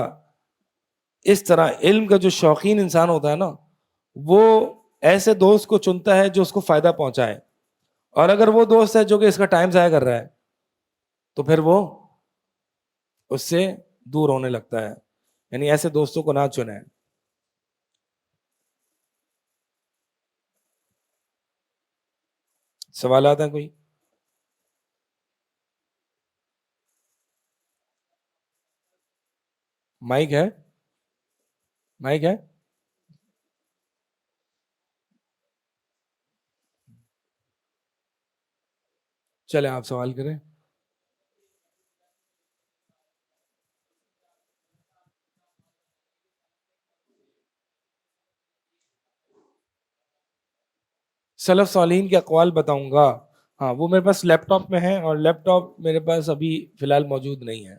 اس طرح علم کا جو شوقین انسان ہوتا ہے نا, وہ ایسے دوست کو چنتا ہے جو اس کو فائدہ پہنچائے. اور اگر وہ دوست ہے جو کہ اس کا ٹائم ضائع کر رہا ہے تو پھر وہ اس سے دور ہونے لگتا ہے. یعنی ایسے دوستوں کو نہ چنیں. سوالات ہیں کوئی؟ مائک ہے؟ مائک ہے؟ چلیں آپ سوال کریں. سلف صالحین کے اقوال بتاؤں گا. ہاں وہ میرے پاس لیپ ٹاپ میں ہے, اور لیپ ٹاپ میرے پاس ابھی فی الحال موجود نہیں ہے.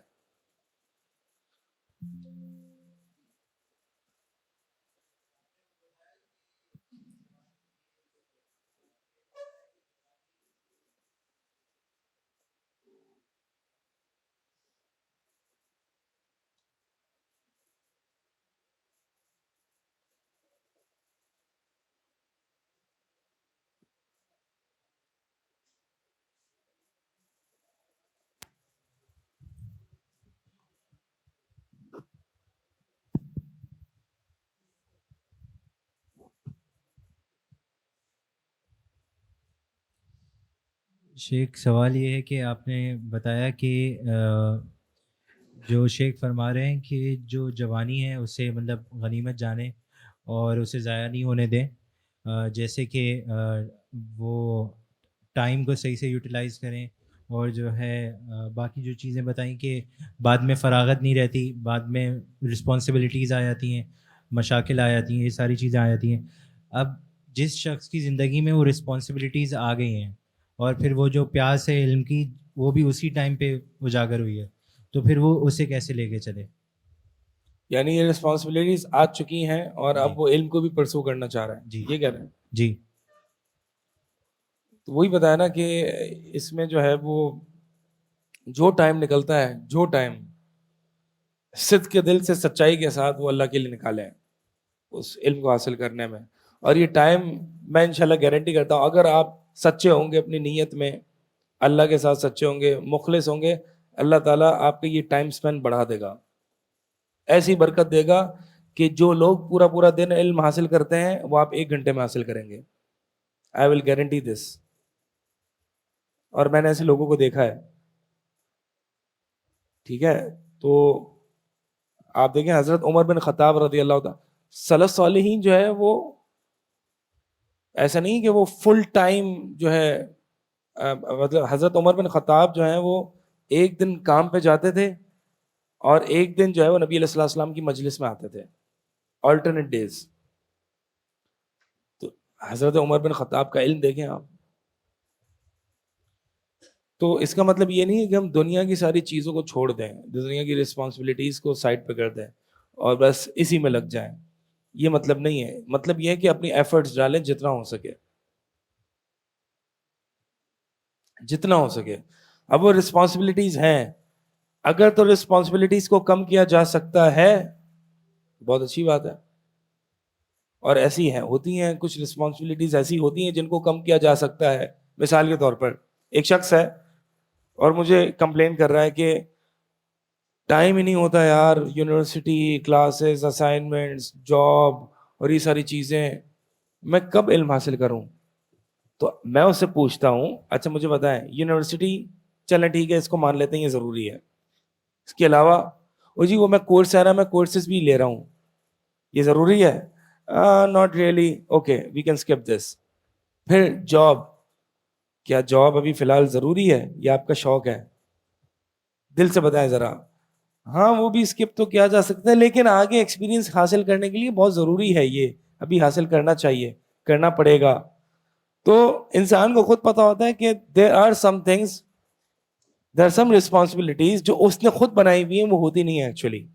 شیخ سوال یہ ہے کہ آپ نے بتایا کہ جو شیخ فرما رہے ہیں کہ جو جوانی ہے اسے مطلب غنیمت جانیں اور اسے ضائع نہیں ہونے دیں، جیسے کہ وہ ٹائم کو صحیح سے یوٹیلائز کریں، اور جو ہے باقی جو چیزیں بتائیں کہ بعد میں فراغت نہیں رہتی، بعد میں رسپانسبلٹیز آ جاتی ہیں، مشاکل آ جاتی ہیں، یہ ساری چیزیں آ جاتی ہیں۔ اب جس شخص کی زندگی میں وہ رسپانسبلٹیز آ گئی ہیں اور پھر وہ جو پیاس ہے علم کی وہ بھی اسی ٹائم پہ اجاگر ہوئی ہے، تو پھر وہ اسے کیسے لے کے چلے؟ یعنی یہ رسپانسبلٹیز آ چکی ہیں اور جی اب وہ علم کو بھی پرسو کرنا چاہ رہے ہیں، جی یہ کہہ رہے ہیں؟ جی تو وہی بتایا نا کہ اس میں جو ہے وہ جو ٹائم نکلتا ہے، جو ٹائم صدق کے دل سے سچائی کے ساتھ وہ اللہ کے لیے نکالیں اس علم کو حاصل کرنے میں، اور یہ ٹائم میں انشاءاللہ گارنٹی کرتا ہوں اگر آپ سچے ہوں گے اپنی نیت میں، اللہ کے ساتھ سچے ہوں گے، مخلص ہوں گے، اللہ تعالیٰ آپ کا یہ ٹائم سپین بڑھا دے گا، ایسی برکت دے گا کہ جو لوگ پورا پورا دن علم حاصل کرتے ہیں وہ آپ 1 گھنٹے میں حاصل کریں گے. آئی ول گارنٹی دس. اور میں نے ایسے لوگوں کو دیکھا ہے. ٹھیک ہے، تو آپ دیکھیں حضرت عمر بن خطاب رضی اللہ تعالیٰ، سلف صالحین جو ہے وہ ایسا نہیں کہ وہ فل ٹائم جو ہے مطلب حضرت عمر بن خطاب جو ہیں وہ ایک دن کام پہ جاتے تھے اور ایک دن جو ہے وہ نبی علیہ السلام کی مجلس میں آتے تھے، آلٹرنیٹ ڈیز. تو حضرت عمر بن خطاب کا علم دیکھیں آپ. تو اس کا مطلب یہ نہیں ہے کہ ہم دنیا کی ساری چیزوں کو چھوڑ دیں، دنیا کی رسپانسبلٹیز کو سائڈ پہ کر دیں اور بس اسی میں لگ جائیں، یہ مطلب نہیں ہے. مطلب یہ ہے کہ اپنی ایفرٹس ڈالیں جتنا ہو سکے، جتنا ہو سکے. اب وہ رسپانسبلٹیز ہیں، اگر تو رسپانسبلٹیز کو کم کیا جا سکتا ہے بہت اچھی بات ہے. اور ایسی ہیں ہوتی ہیں کچھ رسپانسبلٹیز ایسی ہوتی ہیں جن کو کم کیا جا سکتا ہے. مثال کے طور پر ایک شخص ہے اور مجھے کمپلین کر رہا ہے کہ ٹائم ہی نہیں ہوتا یار، یونیورسٹی کلاسز اسائنمنٹس جاب اور یہ ساری چیزیں، میں کب علم حاصل کروں؟ تو میں اس سے پوچھتا ہوں اچھا مجھے بتائیں یونیورسٹی چلیں ٹھیک ہے اس کو مان لیتے ہیں یہ ضروری ہے، اس کے علاوہ او جی وہ میں کورس آ رہا میں کورسز بھی لے رہا ہوں یہ ضروری ہے؟ Not really, okay we can skip this. پھر جاب، کیا جاب ابھی فی الحال ضروری ہے یا آپ کا شوق ہے؟ دل سے بتائیں ذرا. ہاں وہ بھی اسکپ تو کیا جا سکتا ہے لیکن آگے ایکسپیرینس حاصل کرنے کے لیے بہت ضروری ہے، یہ ابھی حاصل کرنا چاہیے، کرنا پڑے گا. تو انسان کو خود پتا ہوتا ہے کہ there are some things, there are some responsibilities جو اس نے خود بنائی ہوئی ہیں وہ ہوتی نہیں ہے ایکچولی.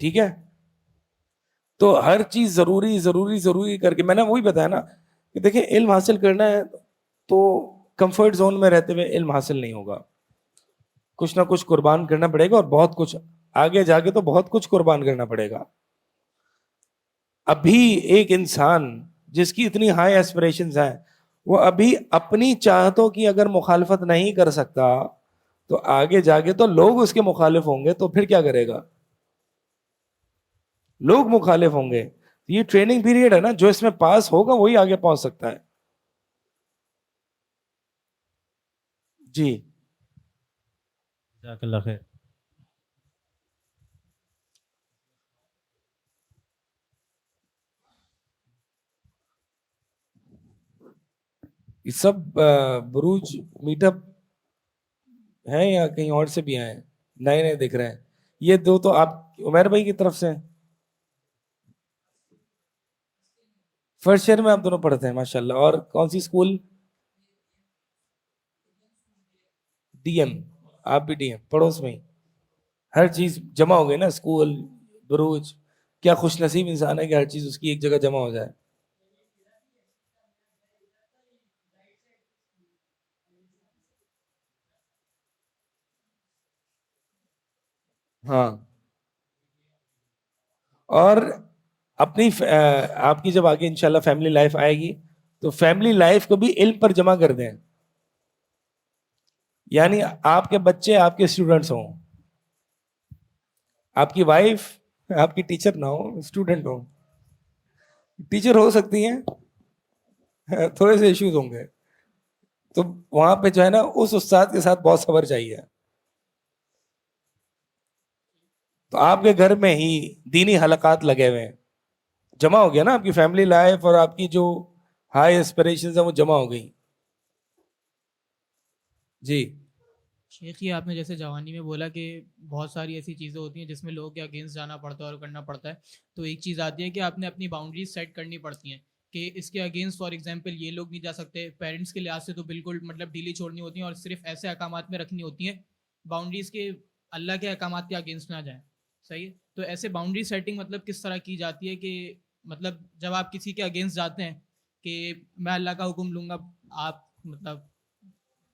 ٹھیک ہے، تو ہر چیز ضروری ضروری ضروری کر کے میں نے وہی بتایا نا کہ دیکھیں علم حاصل کرنا ہے تو کمفرٹ زون میں رہتے ہوئے علم حاصل نہیں ہوگا، کچھ نہ کچھ قربان کرنا پڑے گا اور بہت کچھ آگے جا کے تو بہت کچھ قربان کرنا پڑے گا. ابھی ایک انسان جس کی اتنی ہائی ایسپریشنز ہیں وہ ابھی اپنی چاہتوں کی اگر مخالفت نہیں کر سکتا تو آگے جا کے تو لوگ اس کے مخالف ہوں گے، تو پھر کیا کرے گا؟ لوگ مخالف ہوں گے. یہ ٹریننگ پیریڈ ہے نا، جو اس میں پاس ہوگا وہی آگے پہنچ سکتا ہے. جی جزاک اللہ خیر. یہ سب بروج میٹ اپ ہیں یا کہیں اور سے بھی آئے ہیں؟ نئے نئے دکھ رہے ہیں. یہ دو تو آپ عمیر بھائی کی طرف سے ہیں. فرسٹ ایئر میں آپ دونوں پڑھتے ہیں ماشاء اللہ. اور کون سی اسکول؟ D M. آپ بھی ڈی ایم پڑوس میں ہی، ہر چیز جمع ہو گئی نا، اسکول بروج. کیا خوش نصیب انسان ہے کہ ہر چیز اس کی ایک جگہ جمع ہو جائے. ہاں، اور اپنی آپ کی جب آگے انشاءاللہ فیملی لائف آئے گی تو فیملی لائف کو بھی علم پر جمع کر دیں. یعنی آپ کے بچے آپ کے اسٹوڈنٹس ہوں، آپ کی وائف آپ کی ٹیچر نہ ہو، اسٹوڈنٹ ہو. ٹیچر ہو سکتی ہیں، تھوڑے سے ایشوز ہوں گے تو وہاں پہ جو ہے نا اس استاد کے ساتھ بہت صبر چاہیے. تو آپ کے گھر میں ہی دینی حلقات لگے ہوئے ہیں, جمع ہو گیا نا, آپ کی فیملی لائف اور آپ کی جو ہائی اسپریشنز ہیں وہ جمع ہو گئی. جی شیخ یہ آپ نے جیسے جوانی میں بولا کہ بہت ساری ایسی چیزیں ہوتی ہیں جس میں لوگوں کے اگینسٹ جانا پڑتا ہے اور کرنا پڑتا ہے, تو ایک چیز آتی ہے کہ آپ نے اپنی باؤنڈریز سیٹ کرنی پڑتی ہیں کہ اس کے اگینسٹ فار ایگزامپل یہ لوگ نہیں جا سکتے, پیرنٹس کے لحاظ سے تو بالکل مطلب ڈھیلی چھوڑنی ہوتی ہیں اور صرف ایسے احکامات میں رکھنی ہوتی ہیں باؤنڈریز کے اللہ کے احکامات کے اگینسٹ نہ جائیں. صحیح ہے, تو ایسے باؤنڈری سیٹنگ مطلب کس طرح کی جاتی ہے کہ مطلب جب آپ کسی کے اگینسٹ جاتے ہیں کہ میں اللہ کا حکم لوں گا, آپ مطلب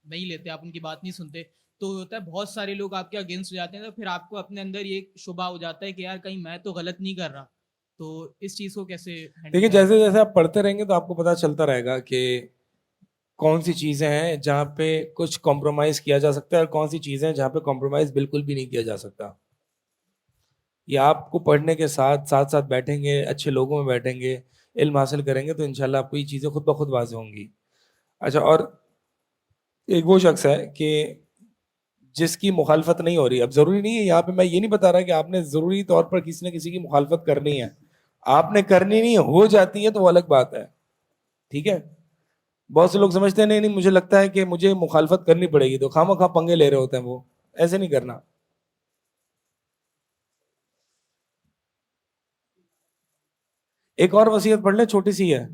نہیں لیتے, آپ ان کی بات نہیں سنتے, تو ہوتا ہے بہت سارے لوگ آپ کے اگینسٹ ہو جاتے ہیں, تو پھر آپ کو اپنے اندر یہ شبہ ہو جاتا ہے کہ یار کہیں میں تو غلط نہیں کر رہا, تو اس چیز کو کیسے ہینڈل دیکھیے, کریں؟ جیسے جیسے آپ پڑھتے رہیں گے تو آپ کو پتہ چلتا رہے گا کہ کون سی چیزیں ہیں جہاں پہ کچھ کمپرومائز کیا جا سکتا ہے اور کون سی چیزیں ہیں جہاں پہ کمپرومائز بالکل بھی نہیں کیا جا سکتا. یہ آپ کو پڑھنے کے ساتھ ساتھ ساتھ بیٹھیں گے, اچھے لوگوں میں بیٹھیں گے, علم حاصل کریں گے تو انشاءاللہ آپ کو یہ چیزیں خود بخود واضح ہوں گی. اچھا, اور ایک وہ شخص ہے کہ جس کی مخالفت نہیں ہو رہی. اب ضروری نہیں ہے یہاں پہ میں یہ نہیں بتا رہا کہ آپ نے ضروری طور پر کسی نہ کسی کی مخالفت کرنی ہے, آپ نے کرنی نہیں, ہو جاتی ہے تو وہ الگ بات ہے. ٹھیک ہے, بہت سے لوگ سمجھتے ہیں نہیں مجھے لگتا ہے کہ مجھے مخالفت کرنی پڑے گی, تو خواہ مخواہ پنگے لے رہے ہوتے ہیں. وہ ایسے نہیں کرنا. ایک اور وصیت پڑھ لیں, چھوٹی سی ہے,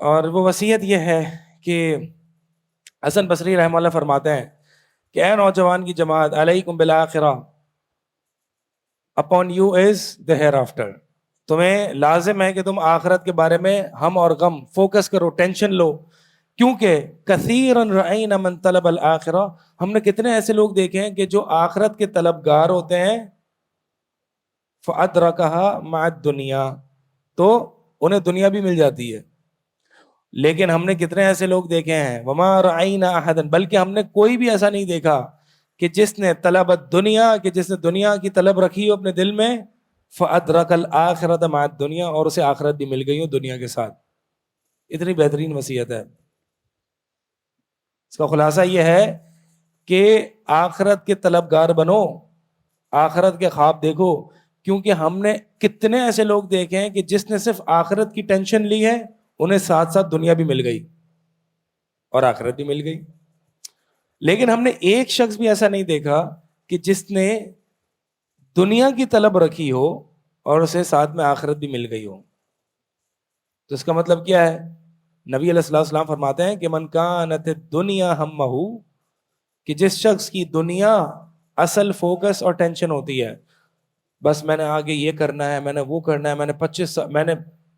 اور وہ وصیت یہ ہے کہ حسن بصری رحمہ اللہ فرماتے ہیں کہ اے نوجوان کی جماعت, علیکم بالآخرہ, اپون یو از دا ہیئر آفٹر. تمہیں لازم ہے کہ تم آخرت کے بارے میں ہم اور غم فوکس کرو, ٹینشن لو, کیونکہ کثیرا رأینا من طلب الآخرہ, ہم نے کتنے ایسے لوگ دیکھے ہیں کہ جو آخرت کے طلبگار ہوتے ہیں, فأدرکها مع الدنیا, تو انہیں دنیا بھی مل جاتی ہے. لیکن ہم نے کتنے ایسے لوگ دیکھے ہیں, وما رأینا احدا, بلکہ ہم نے کوئی بھی ایسا نہیں دیکھا کہ جس نے طلب الدنیا, کہ جس نے دنیا کی طلب رکھی ہو اپنے دل میں, فأدرک الآخرۃ مع الدنیا, اور اسے آخرت بھی مل گئی ہو دنیا کے ساتھ. اتنی بہترین وصیت ہے. اس کا خلاصہ یہ ہے کہ آخرت کے طلبگار بنو, آخرت کے خواب دیکھو, کیونکہ ہم نے کتنے ایسے لوگ دیکھے ہیں کہ جس نے صرف آخرت کی ٹینشن لی ہے انہیں ساتھ ساتھ دنیا بھی مل گئی اور آخرت بھی مل گئی. لیکن ہم نے ایک شخص بھی ایسا نہیں دیکھا کہ جس نے دنیا کی طلب رکھی ہو اور اسے ساتھ میں آخرت بھی مل گئی ہو. تو اس کا مطلب کیا ہے؟ نبی علیہ الصلوۃ والسلام فرماتے ہیں کہ من کانت الدنیا ہمہ, کہ جس شخص کی دنیا اصل فوکس اور ٹینشن ہوتی ہے, بس میں نے آگے یہ کرنا ہے, میں نے وہ کرنا ہے, میں نے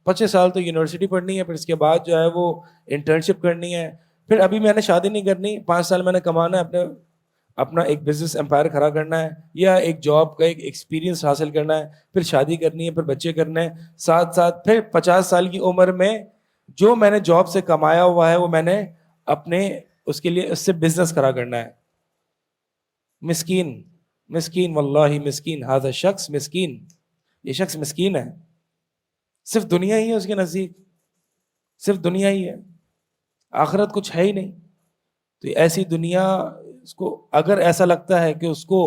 25 سال تو یونیورسٹی پڑھنی ہے, پھر اس کے بعد جو ہے وہ انٹرنشپ کرنی ہے, پھر ابھی میں نے شادی نہیں کرنی, 5 سال میں نے کمانا ہے, اپنا ایک بزنس امپائر کھڑا کرنا ہے, یا ایک جاب کا ایک ایکسپیرینس حاصل کرنا ہے, پھر شادی کرنی ہے, پھر بچے کرنے ہیں, ساتھ ساتھ پھر 50 سال کی عمر میں جو میں نے جاب سے کمایا ہوا ہے وہ میں نے اپنے اس کے لیے اس سے بزنس کھڑا کرنا ہے. مسکین, مسکین, واللہ مسکین, ھذا شخص مسکین, یہ شخص مسکین ہے. صرف دنیا ہی ہے اس کے نزدیک, صرف دنیا ہی ہے, آخرت کچھ ہے ہی نہیں. تو ایسی دنیا, اس کو اگر ایسا لگتا ہے کہ اس کو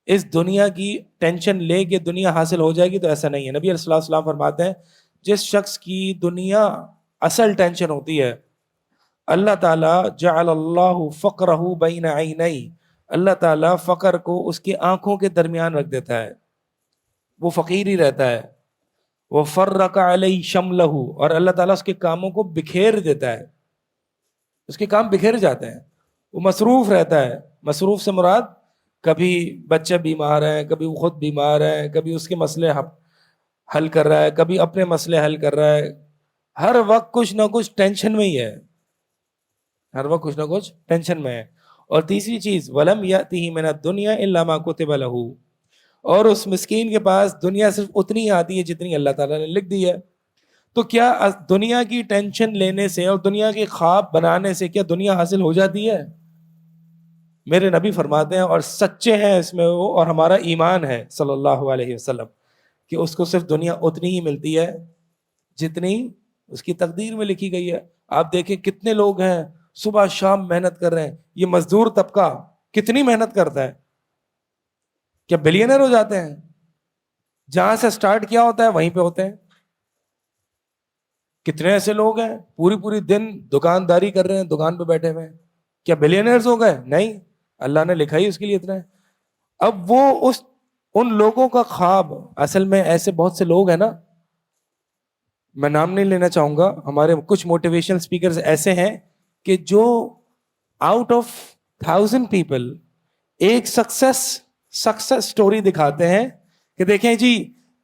اس دنیا کی ٹینشن لے کے دنیا حاصل ہو جائے گی, تو ایسا نہیں ہے. نبی علیہ السلام فرماتے ہیں جس شخص کی دنیا اصل ٹینشن ہوتی ہے, اللہ تعالیٰ جعل اللہ فقرہ بین عینی, اللہ تعالیٰ فقر کو اس کی آنکھوں کے درمیان رکھ دیتا ہے, وہ فقیر ہی رہتا ہے. وہ فرق علیہ شملہ, اور اللہ تعالیٰ اس کے کاموں کو بکھیر دیتا ہے, اس کے کام بکھیر جاتے ہیں, وہ مصروف رہتا ہے. مصروف سے مراد کبھی بچہ بیمار ہے, کبھی وہ خود بیمار ہے, کبھی اس کے مسئلے حل کر رہا ہے, کبھی اپنے مسئلے حل کر رہا ہے, ہر وقت کچھ نہ کچھ ٹینشن میں ہی ہے, ہر وقت کچھ نہ کچھ ٹینشن میں ہے. اور تیسری چیز, وَلَمْ يَأْتِهِ مِنَ الدُّنْيَا إِلَّا مَا كُتِبَ لَهُ, اور اس مسکین کے پاس دنیا صرف اتنی آتی ہے جتنی اللہ تعالیٰ نے لکھ دی ہے. تو کیا دنیا کی ٹینشن لینے سے اور دنیا کے خواب بنانے سے کیا دنیا حاصل ہو جاتی ہے؟ میرے نبی فرماتے ہیں, اور سچے ہیں اس میں وہ, اور ہمارا ایمان ہے صلی اللہ علیہ وسلم, کہ اس کو صرف دنیا اتنی ہی ملتی ہے جتنی اس کی تقدیر میں لکھی گئی ہے. آپ دیکھیں کتنے لوگ ہیں صبح شام محنت کر رہے ہیں. یہ مزدور طبقہ کتنی محنت کرتا ہے, کیا بلینئر ہو جاتے ہیں؟ جہاں سے سٹارٹ کیا ہوتا ہے وہیں پہ ہوتے ہیں. کتنے ایسے لوگ ہیں پوری پوری دن دکانداری کر رہے ہیں, دکان پہ بیٹھے ہوئے ہیں, کیا بلینئرز ہو گئے؟ نہیں, اللہ نے لکھا ہی اس کے لیے اتنا ہے. اب وہ ان لوگوں کا خواب, اصل میں ایسے بہت سے لوگ ہیں نا, میں نام نہیں لینا چاہوں گا, ہمارے کچھ موٹیویشنل اسپیکرز ایسے ہیں کہ جو آؤٹ آف 1000 پیپل ایک سکسیس سٹوری دکھاتے ہیں کہ دیکھیں جی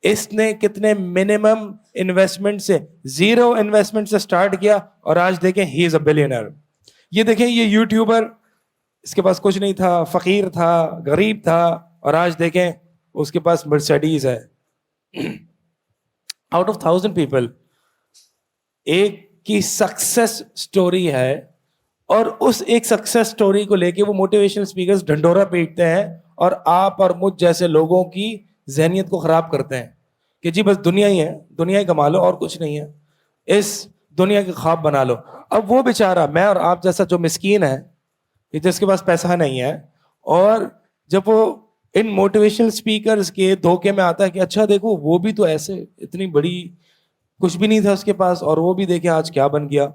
اس نے کتنے منیمم انویسٹمنٹ سے, زیرو انویسٹمنٹ سے سٹارٹ کیا اور آج دیکھیں ہی از اے بلینئر. یہ دیکھیں یہ یوٹیوبر, اس کے پاس کچھ نہیں تھا, فقیر تھا, غریب تھا, اور آج دیکھیں اس کے پاس مرسیڈیز ہے. آؤٹ آف 1000 پیپل ایک کی سکسیس سٹوری ہے, اور اس ایک سکسیس سٹوری کو لے کے وہ موٹیویشنل اسپیکرز ڈھنڈورا پیٹتے ہیں اور آپ اور مجھ جیسے لوگوں کی ذہنیت کو خراب کرتے ہیں کہ جی بس دنیا ہی ہے, دنیا ہی کما لو اور کچھ نہیں ہے, اس دنیا کے خواب بنا لو. اب وہ بیچارہ میں اور آپ جیسا جو مسکین ہے, جس کے پاس پیسہ نہیں ہے, اور جب وہ ان موٹیویشنل اسپیکرز کے دھوکے میں آتا ہے کہ اچھا دیکھو وہ بھی تو ایسے اتنی بڑی کچھ بھی نہیں تھا اس کے پاس اور وہ بھی دیکھیں آج کیا بن گیا,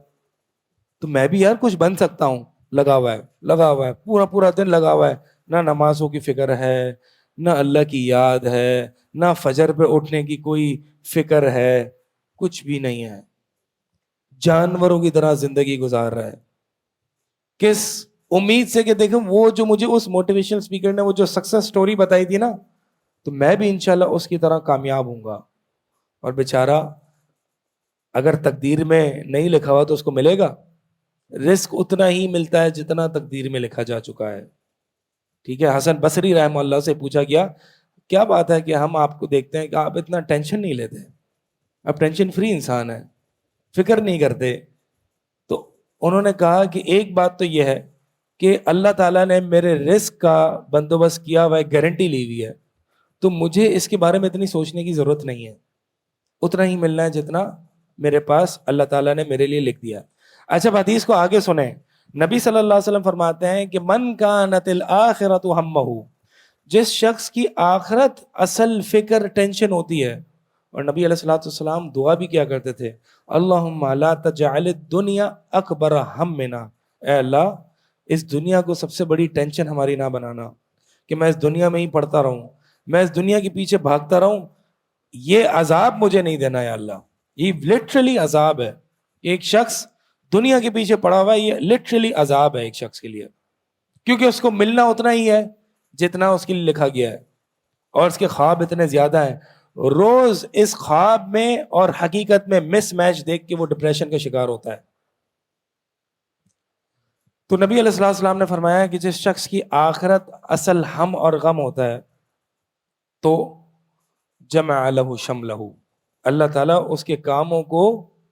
تو میں بھی یار کچھ بن سکتا ہوں. لگا ہوا ہے پورا دن لگا ہوا ہے, نہ نمازوں کی فکر ہے, نہ اللہ کی یاد ہے, نہ فجر پہ اٹھنے کی کوئی فکر ہے, کچھ بھی نہیں ہے, جانوروں کی طرح زندگی گزار رہا ہے. کس امید سے کہ دیکھیں وہ جو مجھے اس موٹیویشنل اسپیکر نے وہ جو سکسیس سٹوری بتائی تھی نا, تو میں بھی انشاءاللہ اس کی طرح کامیاب ہوں گا. اور بیچارہ اگر تقدیر میں نہیں لکھا ہوا تو اس کو ملے گا, رزق اتنا ہی ملتا ہے جتنا تقدیر میں لکھا جا چکا ہے. ٹھیک ہے, حسن بصری رحمہ اللہ سے پوچھا گیا کیا بات ہے کہ ہم آپ کو دیکھتے ہیں کہ آپ اتنا ٹینشن نہیں لیتے, آپ ٹینشن فری انسان ہیں, فکر نہیں کرتے. تو انہوں نے کہا کہ ایک بات تو یہ ہے کہ اللہ تعالیٰ نے میرے رزق کا بندوبست کیا ہوا ہے, گارنٹی لی ہوئی ہے, تو مجھے اس کے بارے میں اتنی سوچنے کی ضرورت نہیں ہے, اتنا ہی ملنا ہے جتنا میرے پاس اللہ تعالیٰ نے میرے لیے لکھ دیا. اچھا حدیث کو آگے سنیں, نبی صلی اللہ علیہ وسلم فرماتے ہیں کہ من کانت الآخرۃ ہمہ, جس شخص کی آخرت اصل فکر ٹینشن ہوتی ہے, اور نبی علیہ الصلوۃ والسلام دعا بھی کیا کرتے تھے, اللہم لا تجعل الدنیا اکبر ہمنا, اے اللہ اس دنیا کو سب سے بڑی ٹینشن ہماری نہ بنانا کہ میں اس دنیا میں ہی پڑتا رہوں, میں اس دنیا کے پیچھے بھاگتا رہوں, یہ عذاب مجھے نہیں دینا یا اللہ. یہ لٹرلی عذاب ہے, ایک شخص دنیا کے پیچھے پڑا ہوا ہے, یہ لٹرلی عذاب ہے ایک شخص کے لیے, کیونکہ اس کو ملنا اتنا ہی ہے جتنا اس کے لیے لکھا گیا ہے, اور اس کے خواب اتنے زیادہ ہیں. روز اس خواب میں اور حقیقت میں مس میچ دیکھ کے وہ ڈپریشن کا شکار ہوتا ہے. تو نبی علیہ الصلوۃ والسلام نے فرمایا کہ جس شخص کی آخرت اصل ہم اور غم ہوتا ہے تو جمع لہ شملہ, اللہ تعالیٰ اس کے کاموں کو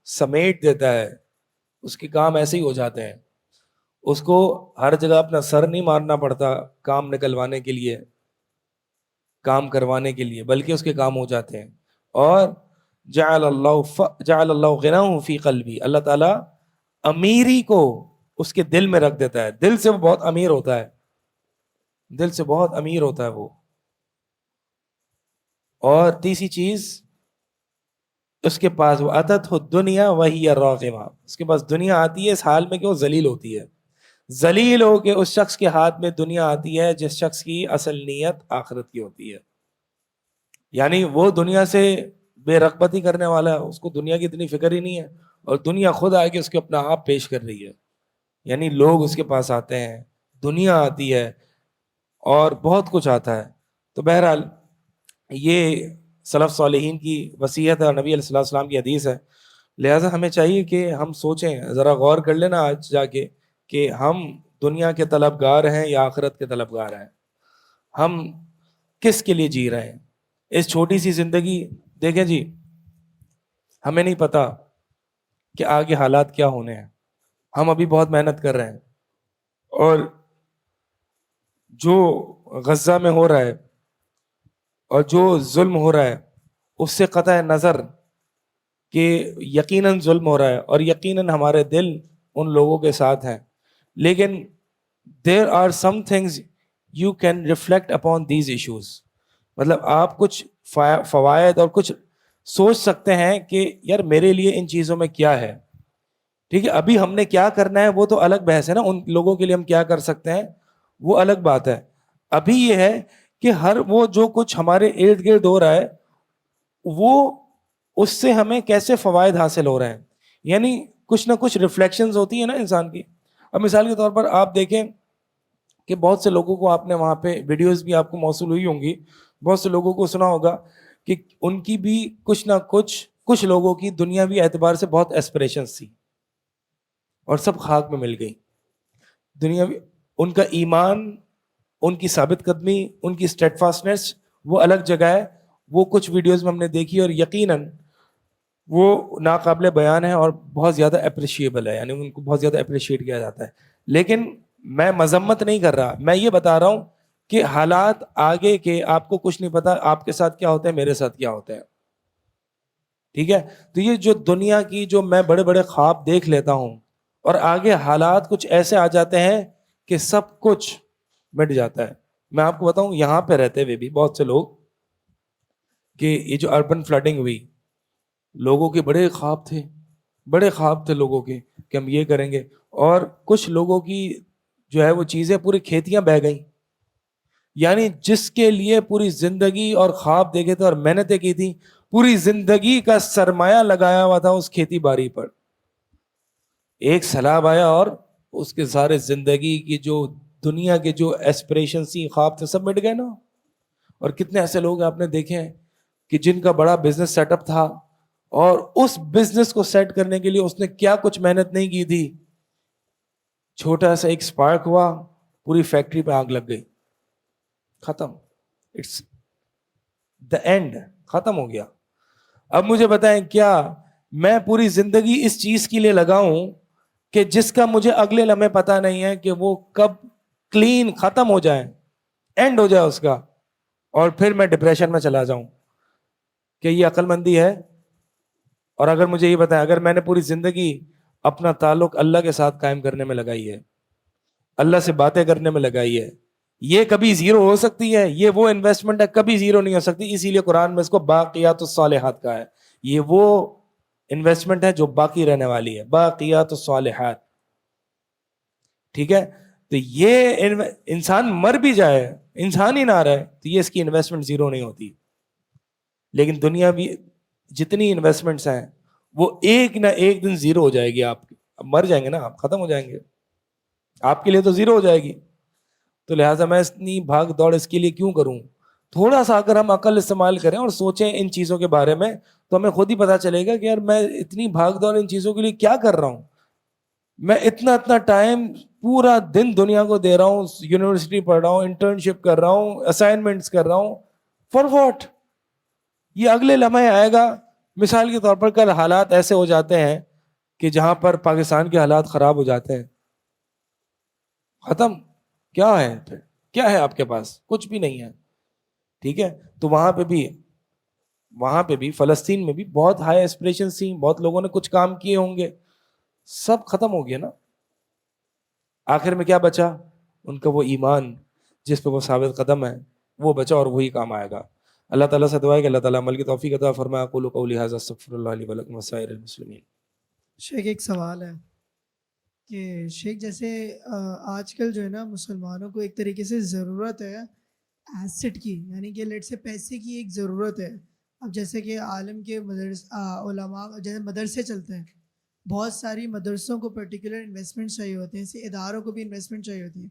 سمیٹ دیتا ہے, اس کے کام ایسے ہی ہو جاتے ہیں, اس کو ہر جگہ اپنا سر نہیں مارنا پڑتا کام نکلوانے کے لیے, کام کروانے کے لیے, بلکہ اس کے کام ہو جاتے ہیں. اور جعل اللہ غناہ فی قلبی, اللہ تعالیٰ امیری کو اس کے دل میں رکھ دیتا ہے, دل سے وہ بہت امیر ہوتا ہے, دل سے بہت امیر ہوتا ہے وہ. اور تیسری چیز اس کے پاس وہ عطت ہو دنیا وہی راغمہ, اس کے پاس دنیا آتی ہے اس حال میں کہ وہ ذلیل ہوتی ہے, ذلیل ہو کے اس شخص کے ہاتھ میں دنیا آتی ہے جس شخص کی اصل نیت آخرت کی ہوتی ہے. یعنی وہ دنیا سے بے رغبتی کرنے والا ہے, اس کو دنیا کی اتنی فکر ہی نہیں ہے, اور دنیا خود آ کے اس کے اپنا آپ پیش کر رہی ہے. یعنی لوگ اس کے پاس آتے ہیں, دنیا آتی ہے, اور بہت کچھ آتا ہے. تو بہرحال یہ سلف صالحین کی وصیت ہے اور نبی علیہ الصلوۃ والسلام کی حدیث ہے. لہٰذا ہمیں چاہیے کہ ہم سوچیں, ذرا غور کر لینا آج جا کے کہ ہم دنیا کے طلبگار ہیں یا آخرت کے طلبگار ہیں, ہم کس کے لیے جی رہے ہیں. اس چھوٹی سی زندگی دیکھیں جی, ہمیں نہیں پتا کہ آگے حالات کیا ہونے ہیں, ہم ابھی بہت محنت کر رہے ہیں, اور جو غزہ میں ہو رہا ہے اور جو ظلم ہو رہا ہے اس سے قطع نظر کہ یقیناً ظلم ہو رہا ہے اور یقیناً ہمارے دل ان لوگوں کے ساتھ ہیں, لیکن there are some things you can reflect upon these issues. مطلب آپ کچھ فوائد اور کچھ سوچ سکتے ہیں کہ یار میرے لیے ان چیزوں میں کیا ہے. ٹھیک ہے, ابھی ہم نے کیا کرنا ہے وہ تو الگ بحث ہے نا, ان لوگوں کے لیے ہم کیا کر سکتے ہیں وہ الگ بات ہے. ابھی یہ ہے کہ ہر وہ جو کچھ ہمارے ارد گرد ہو رہا ہے وہ اس سے ہمیں کیسے فوائد حاصل ہو رہے ہیں, یعنی کچھ نہ کچھ ریفلیکشنز ہوتی ہیں نا انسان کی. اب مثال کے طور پر آپ دیکھیں کہ بہت سے لوگوں کو آپ نے وہاں پہ ویڈیوز بھی آپ کو موصول ہوئی ہوں گی, بہت سے لوگوں کو سنا ہوگا کہ ان کی بھی کچھ نہ کچھ لوگوں کی دنیاوی اعتبار سے بہت ایسپریشنز تھی اور سب خاک میں مل گئی. دنیاوی ان کا ایمان, ان کی ثابت قدمی, ان کی اسٹیڈ فاسٹنس وہ الگ جگہ ہے. وہ کچھ ویڈیوز میں ہم نے دیکھی اور یقیناً وہ ناقابل بیان ہے اور بہت زیادہ اپریشیبل ہے, یعنی ان کو بہت زیادہ اپریشیٹ کیا جاتا ہے. لیکن میں مذمت نہیں کر رہا, میں یہ بتا رہا ہوں کہ حالات آگے کے آپ کو کچھ نہیں پتا, آپ کے ساتھ کیا ہوتا ہے, میرے ساتھ کیا ہوتا ہے. ٹھیک ہے, تو یہ جو دنیا کی جو میں بڑے بڑے خواب دیکھ لیتا ہوں اور آگے حالات کچھ ایسے آ جاتے ہیں کہ سب کچھ مٹ جاتا ہے. میں آپ کو بتاؤں یہاں پہ رہتے ہوئے بھی بہت سے لوگ کہ یہ جو اربن فلڈنگ ہوئی, لوگوں کے بڑے خواب تھے لوگوں کے کہ ہم یہ کریں گے, اور کچھ لوگوں کی جو ہے وہ چیزیں پوری کھیتیاں بہہ گئیں. یعنی جس کے لیے پوری زندگی اور خواب دیکھے تھے اور محنتیں کی تھی, پوری زندگی کا سرمایہ لگایا ہوا تھا اس کھیتی باڑی پر, ایک سیلاب آیا اور اس کے سارے زندگی کی جو دنیا کے جو ایسپریشن تھی, خواب تھے, سب مٹ گئے نا. اور کتنے ایسے لوگ آپ نے دیکھے ہیں کہ جن کا بڑا بزنس سیٹ اپ تھا اور اس بزنس کو سیٹ کرنے کے لیے اس نے کیا کچھ محنت نہیں کی تھی, چھوٹا سا ایک سپارک ہوا, پوری فیکٹری پہ آگ لگ گئی, ختم, اٹس دا اینڈ, ختم ہو گیا. اب مجھے بتائیں کیا میں پوری زندگی اس چیز کے لیے لگا ہوں کہ جس کا مجھے اگلے لمحے پتا نہیں ہے کہ وہ کب کلین ختم ہو جائے, اینڈ ہو جائے اس کا, اور پھر میں ڈپریشن میں چلا جاؤں, کہ یہ عقل مندی ہے؟ اور اگر مجھے یہ بتائیں, اگر میں نے پوری زندگی اپنا تعلق اللہ کے ساتھ قائم کرنے میں لگائی ہے, اللہ سے باتیں کرنے میں لگائی ہے, یہ کبھی زیرو ہو سکتی ہے؟ یہ وہ انویسٹمنٹ ہے کبھی زیرو نہیں ہو سکتی. اسی لیے قرآن میں اس کو باقیات الصالحات کا ہے. یہ وہ انویسٹمنٹ ہے جو باقی رہنے والی ہے, باقیات الصالحات. ٹھیک ہے, تو یہ انسان مر بھی جائے, انسان ہی نہ رہے, تو یہ اس کی انویسٹمنٹ زیرو نہیں ہوتی. لیکن دنیا بھی جتنی انویسٹمنٹس ہیں وہ ایک نہ ایک دن زیرو ہو جائے گی. آپ اب مر جائیں گے نا, آپ ختم ہو جائیں گے, آپ کے لیے تو زیرو ہو جائے گی. تو لہٰذا میں اتنی بھاگ دوڑ اس کے لیے کیوں کروں؟ تھوڑا سا اگر ہم عقل استعمال کریں اور سوچیں ان چیزوں کے بارے میں تو ہمیں خود ہی پتا چلے گا کہ یار میں اتنی بھاگ دوڑ ان چیزوں کے لیے کیا کر رہا ہوں. میں اتنا ٹائم پورا دن دنیا کو دے رہا ہوں, یونیورسٹی پڑھ رہا ہوں, انٹرنشپ کر رہا ہوں, اسائنمنٹس کر رہا ہوں, فار واٹ؟ یہ اگلے لمحے آئے گا. مثال کے طور پر کل حالات ایسے ہو جاتے ہیں کہ جہاں پر پاکستان کے حالات خراب ہو جاتے ہیں, ختم. کیا ہے پھر؟ کیا ہے آپ کے پاس؟ کچھ بھی نہیں ہے. ٹھیک ہے, تو وہاں پہ بھی فلسطین میں بھی بہت ہائی ایسپریشن تھیں, بہت لوگوں نے کچھ کام کیے ہوں گے, سب ختم ہو گیا نا. آخر میں کیا بچا؟ ان کا وہ ایمان جس پہ وہ ثابت قدم ہے وہ بچا, اور وہی کام آئے گا. اللہ تعالیٰ سے دعا ہے کہ اللہ تعالیٰ عمل کی توفیق عطا فرمائے. اقول قولی ھذا استغفر اللہ لی ولکم وسائر المسلمین. شیخ ایک سوال ہے کہ شیخ جیسے آج کل جو ہے نا مسلمانوں کو ایک طریقے سے ضرورت ہے ایسٹ کی, یعنی کہ لیٹ سے پیسے کی ایک ضرورت ہے. اب جیسے کہ عالم کے علماء جیسے مدرسے چلتے ہیں, بہت ساری مدرسوں کو پرٹیکولر انویسٹمنٹ چاہیے ہوتے ہیں, ایسے اداروں کو بھی انویسٹمنٹ چاہیے ہوتی ہے.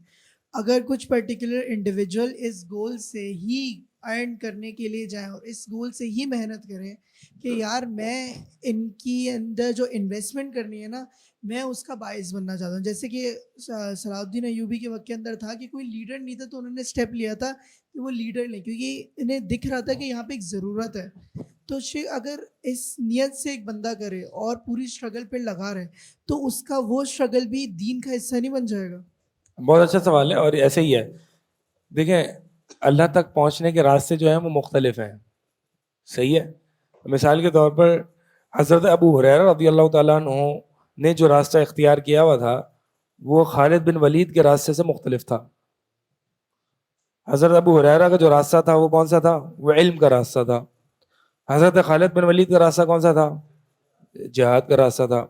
اگر کچھ پرٹیکولر انڈیویجول اس گول سے ہی ارن کرنے کے لیے جائیں اور اس گول سے ہی محنت کریں کہ یار میں ان کی اندر جو انویسٹمنٹ کرنی ہے نا میں اس کا باعث بننا چاہتا ہوں, جیسے کہ صلاح الدین ایوبی کے وقت کے اندر تھا کہ کوئی لیڈر نہیں تھا تو انہوں نے اسٹیپ لیا تھا کہ وہ لیڈر لیں, کیونکہ انہیں دکھ رہا تھا کہ یہاں پہ ایک ضرورت ہے. تو شیخ اگر اس نیت سے ایک بندہ کرے اور پوری اسٹرگل پہ لگا رہے تو اس کا وہ اسٹرگل بھی دین کا حصہ نہیں بن جائے گا؟ بہت اچھا سوال ہے, اور ایسے ہی ہے. دیکھیں اللہ تک پہنچنے کے راستے جو ہیں وہ مختلف ہیں, صحیح ہے. مثال کے طور پر حضرت ابو ہریرہ رضی اللہ تعالیٰ عنہ نے جو راستہ اختیار کیا ہوا تھا وہ خالد بن ولید کے راستے سے مختلف تھا. حضرت ابو ہریرہ کا جو راستہ تھا وہ کون سا تھا؟ وہ علم کا راستہ تھا. حضرت خالد بن ولید کا راستہ کون سا تھا؟ جہاد کا راستہ تھا.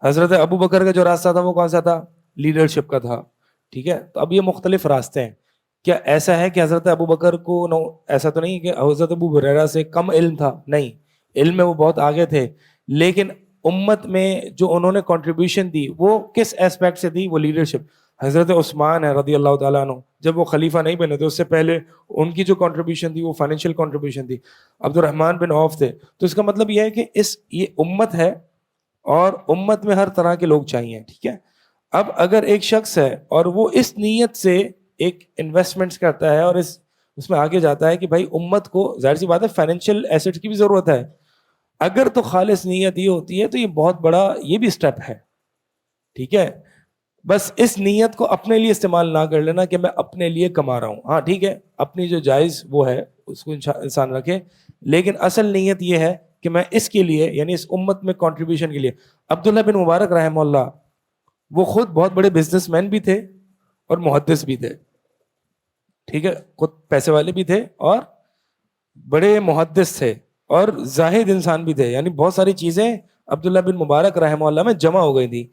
حضرت ابو بکر کا جو راستہ تھا وہ کون سا تھا؟ لیڈرشپ کا تھا. ٹھیک ہے, تو اب یہ مختلف راستے ہیں. کیا ایسا ہے کہ حضرت ابو بکر کو ایسا تو نہیں کہ حضرت ابو ہریرہ سے کم علم تھا؟ نہیں, علم میں وہ بہت آگے تھے, لیکن امت میں جو انہوں نے کنٹریبیوشن دی وہ کس ایسپیکٹ سے دی؟ وہ لیڈرشپ. حضرت عثمان ہے رضی اللہ تعالیٰ عنہ, جب وہ خلیفہ نہیں بنے تھے اس سے پہلے ان کی جو کنٹریبیوشن تھی وہ فائنینشیل کنٹریبیوشن تھی. عبد الرحمن بن عوف تھے. تو اس کا مطلب یہ ہے کہ یہ امت ہے اور امت میں ہر طرح کے لوگ چاہیے. ٹھیک ہے, اب اگر ایک شخص ہے اور وہ اس نیت سے ایک انویسٹمنٹس کرتا ہے اور اس میں آگے جاتا ہے کہ بھائی امت کو, ظاہر سی بات ہے فائنینشیل ایسٹ کی بھی ضرورت ہے, اگر تو خالص نیت یہ ہوتی ہے تو یہ بہت بڑا یہ بھی سٹیپ ہے. ٹھیک ہے, بس اس نیت کو اپنے لیے استعمال نہ کر لینا کہ میں اپنے لیے کما رہا ہوں. ہاں ٹھیک ہے, اپنی جو جائز وہ ہے اس کو انسان رکھے, لیکن اصل نیت یہ ہے کہ میں اس کے لیے یعنی اس امت میں کنٹریبیوشن کے لیے. عبداللہ بن مبارک رحمہ اللہ وہ خود بہت بڑے بزنس مین بھی تھے اور محدث بھی تھے. ٹھیک ہے, خود پیسے والے بھی تھے اور بڑے محدث تھے اور زاہد انسان بھی تھے, یعنی بہت ساری چیزیں عبداللہ بن مبارک رحمہ اللہ میں جمع ہو گئی تھی.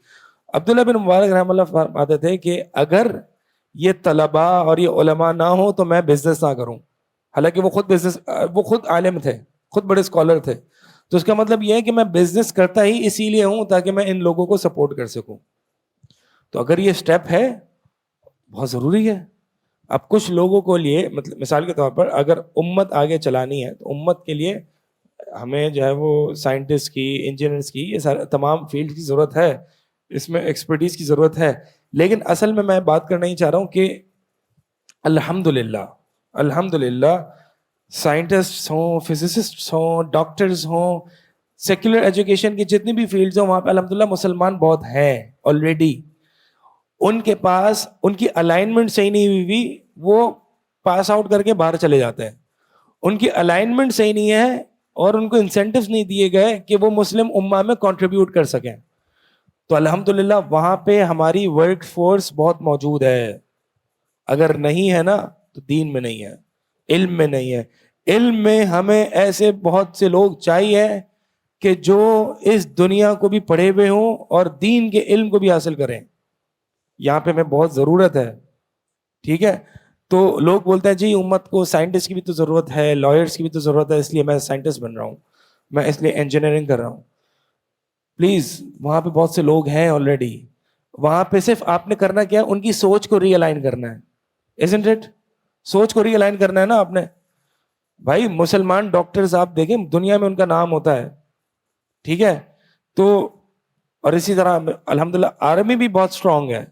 عبداللہ بن مبارک رحمہ اللہ فرماتے تھے کہ اگر یہ طلباء اور یہ علماء نہ ہوں تو میں بزنس نہ کروں. حالانکہ وہ خود عالم تھے, خود بڑے اسکالر تھے. تو اس کا مطلب یہ ہے کہ میں بزنس کرتا ہی اسی لیے ہوں تاکہ میں ان لوگوں کو سپورٹ کر سکوں. تو اگر یہ سٹیپ ہے بہت ضروری ہے. اب کچھ لوگوں کو لیے مطلب مثال کے طور پر اگر امت آگے چلانی ہے تو امت کے لیے ہمیں جو ہے وہ سائنٹسٹ کی, انجینئرس کی, یہ سارے تمام فیلڈ کی ضرورت ہے, اس میں ایکسپرٹیز کی ضرورت ہے. لیکن اصل میں بات کرنا ہی چاہ رہا ہوں کہ الحمدللہ سائنٹسٹ ہوں, فزسسٹ ہوں, ڈاکٹرز ہوں, سیکولر ایجوکیشن کی جتنی بھی فیلڈز ہوں وہاں پہ الحمدللہ مسلمان بہت ہیں آلریڈی. ان کے پاس ان کی الائنمنٹ صحیح نہیں ہوئی, وہ پاس آؤٹ کر کے باہر چلے جاتے ہیں. ان کی الائنمنٹ صحیح نہیں ہے اور ان کو انسینٹیوز نہیں دیے گئے کہ وہ مسلم امہ میں کنٹریبیوٹ کر سکیں. تو الحمدللہ وہاں پہ ہماری ورک فورس بہت موجود ہے. اگر نہیں ہے نا تو دین میں نہیں ہے, علم میں نہیں ہے. علم میں ہمیں ایسے بہت سے لوگ چاہیے کہ جو اس دنیا کو بھی پڑھے ہوئے ہوں اور دین کے علم کو بھی حاصل کریں. یہاں پہ ہمیں بہت ضرورت ہے. ٹھیک ہے, تو لوگ بولتے ہیں جی امت کو سائنٹسٹ کی بھی تو ضرورت ہے, لائرس کی بھی تو ضرورت ہے, اس لیے میں سائنٹسٹ بن رہا ہوں, میں اس لیے انجینئرنگ کر رہا ہوں. پلیز وہاں پہ بہت سے لوگ ہیں آلریڈی. وہاں پہ صرف آپ نے کرنا کیا, ان کی سوچ کو ری الائن کرنا ہے. isn't it? سوچ کو ری الائن کرنا ہے نا آپ نے. بھائی مسلمان ڈاکٹرز آپ دیکھیں دنیا میں ان کا نام ہوتا ہے. ٹھیک ہے, تو اور اسی طرح الحمدللہ آرمی بھی بہت اسٹرانگ ہے,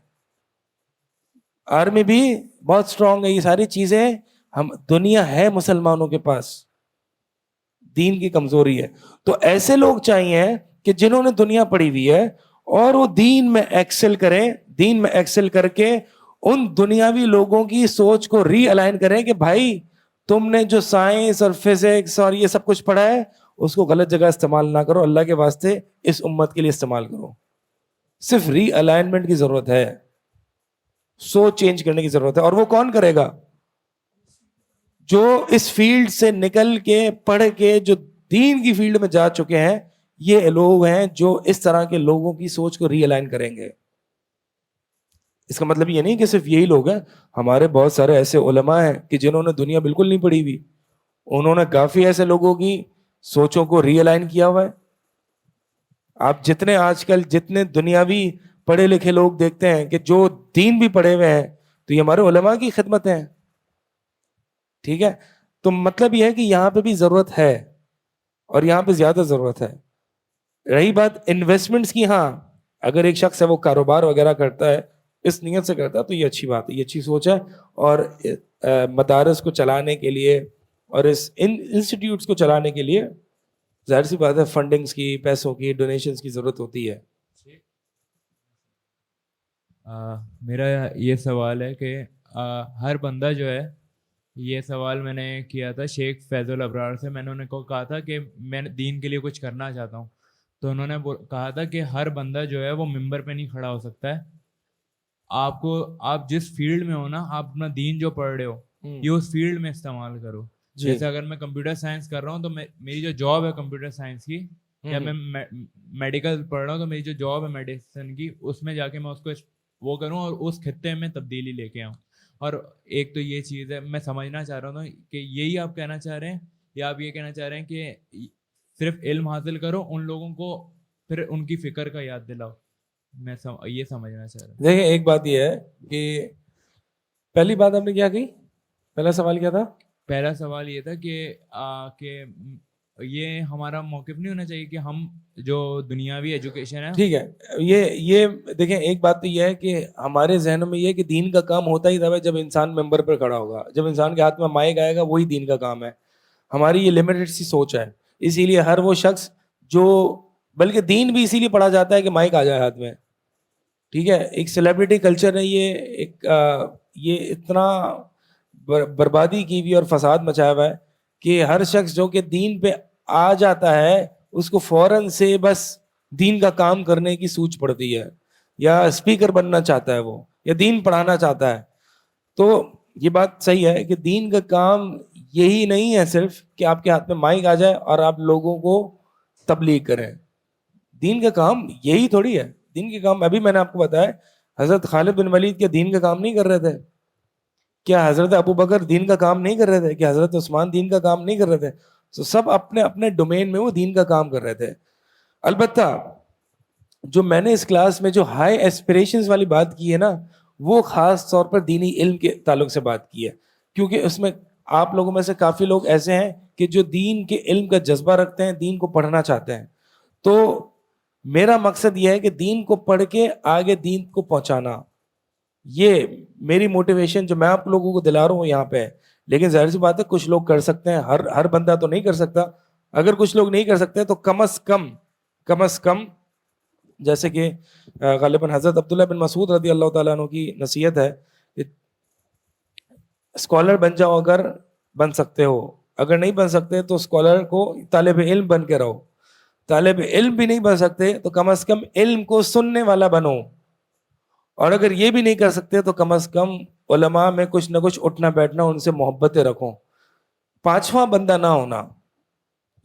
آرمی بھی بہت اسٹرانگ ہے. یہ ساری چیزیں ہم دنیا ہے مسلمانوں کے پاس, دین کی کمزوری ہے. تو ایسے لوگ چاہیے کہ جنہوں نے دنیا پڑھی ہوئی ہے اور وہ دین میں ایکسل کریں, دین میں ایکسل کر کے ان دنیاوی لوگوں کی سوچ کو ری الائن کریں کہ بھائی تم نے جو سائنس اور فزکس اور یہ سب کچھ پڑھا ہے اس کو غلط جگہ استعمال نہ کرو, اللہ کے واسطے اس امت کے لیے استعمال کرو. صرف ری الائنمنٹ کی ضرورت ہے, سوچ چینج کرنے کی ضرورت ہے. اور وہ کون کرے گا؟ جو اس فیلڈ سے نکل کے پڑھ کے جو دین کی فیلڈ میں جا چکے ہیں, یہ لوگ ہیں جو اس طرح کے لوگوں کی سوچ کو ری الائن کریں گے. اس کا مطلب یہ نہیں کہ صرف یہی لوگ ہیں, ہمارے بہت سارے ایسے علماء ہیں کہ جنہوں نے دنیا بالکل نہیں پڑھی ہوئی, انہوں نے کافی ایسے لوگوں کی سوچوں کو ری الائن کیا ہوا ہے. آپ جتنے آج کل جتنے دنیاوی پڑھے لکھے لوگ دیکھتے ہیں کہ جو دین بھی پڑھے ہوئے ہیں تو یہ ہمارے علماء کی خدمت ہیں. ٹھیک ہے, تو مطلب یہ ہے کہ یہاں پہ بھی ضرورت ہے اور یہاں پہ زیادہ ضرورت ہے. رہی بات انویسٹمنٹس کی, ہاں اگر ایک شخص ہے وہ کاروبار وغیرہ کرتا ہے اس نیت سے کرتا ہے تو یہ اچھی بات ہے, یہ اچھی سوچ ہے. اور مدارس کو چلانے کے لیے اور اس انسٹیٹیوٹس کو چلانے کے لیے ظاہر سی بات ہے فنڈنگز کی, پیسوں کی, ڈونیشنز کی ضرورت ہوتی ہے. میرا یہ سوال ہے کہ ہر بندہ جو ہے, یہ سوال میں نے کیا تھا شیخ فیض الابرار سے, میں نے ان کو کہا تھا کہ میں دین کے لیے کچھ کرنا چاہتا ہوں, تو انہوں نے کہا تھا کہ ہر بندہ جو ہے وہ ممبر پہ نہیں کھڑا ہو سکتا ہے. آپ جس فیلڈ میں ہو نا, آپ اپنا دین جو پڑھ رہے ہو یہ اس فیلڈ میں استعمال کرو. جیسے اگر میں کمپیوٹر سائنس کر رہا ہوں تو میری جو جاب ہے کمپیوٹر سائنس کی, یا میں میڈیکل پڑھ رہا ہوں تو میری جو جاب ہے میڈیسن کی, اس میں جا کے میں اس کو وہ کروں اور اس خطے میں تبدیلی لے کے آؤں. اور ایک تو یہ چیز ہے, میں سمجھنا چاہ رہا ہوں کہ یہی آپ کہنا چاہ رہے ہیں, یا آپ یہ کہنا چاہ رہے ہیں کہ صرف علم حاصل کرو, ان لوگوں کو پھر ان کی فکر کا یاد دلاؤ. میں یہ سمجھنا چاہ رہا ہوں. دیکھیں ایک بات یہ ہے کہ پہلی بات آپ نے کیا کی, پہلا سوال کیا تھا؟ پہلا سوال یہ تھا کہ یہ ہمارا موقف نہیں ہونا چاہیے کہ ہم جو دنیاوی ایجوکیشن ہے. ٹھیک ہے, یہ دیکھیں ایک بات تو یہ ہے کہ ہمارے ذہنوں میں یہ کہ دین کا کام ہوتا ہی تب ہے جب انسان ممبر پر کھڑا ہوگا, جب انسان کے ہاتھ میں مائک آئے گا وہی دین کا کام ہے. ہماری یہ لمیٹڈ سی سوچ ہے, اسی لیے ہر وہ شخص جو, بلکہ دین بھی اسی لیے پڑھا جاتا ہے کہ مائک آ جائے ہاتھ میں. ٹھیک ہے, ایک سیلیبریٹی کلچر ہے یہ اتنا بربادی کی ہوئی اور فساد مچایا ہوا ہے کہ ہر شخص جو کہ دین پہ آ جاتا ہے اس کو فوراً سے بس دین کا کام کرنے کی سوچ پڑتی ہے, یا اسپیکر بننا چاہتا ہے وہ, یا دین پڑھانا چاہتا ہے. تو یہ بات صحیح ہے کہ دین کا کام یہی نہیں ہے صرف کہ آپ کے ہاتھ میں مائک آ جائے اور آپ لوگوں کو تبلیغ کریں. دین کا کام یہی تھوڑی ہے. دین کے کام ابھی میں نے آپ کو بتایا, حضرت خالد بن ولید کیا دین کا کام نہیں کر رہے تھے؟ کیا حضرت ابو بکر دین کا کام نہیں کر رہے تھے؟ کیا حضرت عثمان دین کا کام نہیں کر رہے تھے؟ تو سب اپنے اپنے ڈومین میں وہ دین کا کام کر رہے تھے. البتہ جو میں نے اس کلاس میں جو ہائی ایسپریشنز والی بات کی ہے نا, وہ خاص طور پر دینی علم کے تعلق سے بات کی ہے, کیونکہ اس میں آپ لوگوں میں سے کافی لوگ ایسے ہیں کہ جو دین کے علم کا جذبہ رکھتے ہیں, دین کو پڑھنا چاہتے ہیں. تو میرا مقصد یہ ہے کہ دین کو پڑھ کے آگے دین کو پہنچانا, یہ میری موٹیویشن جو میں آپ لوگوں کو دلا رہا ہوں یہاں پہ. لیکن ظاہر سی بات ہے کچھ لوگ کر سکتے ہیں, ہر بندہ تو نہیں کر سکتا. اگر کچھ لوگ نہیں کر سکتے تو کم از کم جیسے کہ غالباً حضرت عبداللہ بن مسعود رضی اللہ تعالیٰ عنہ کی نصیحت ہے کہ اسکالر بن جاؤ اگر بن سکتے ہو, اگر نہیں بن سکتے تو اسکالر کو طالب علم بن کے رہو. طالب علم بھی نہیں بن سکتے تو کم از کم علم کو سننے والا بنو, اور اگر یہ بھی نہیں کر سکتے تو کم از کم علماء میں کچھ نہ کچھ اٹھنا بیٹھنا, ان سے محبتیں رکھو. پانچواں بندہ نہ ہونا,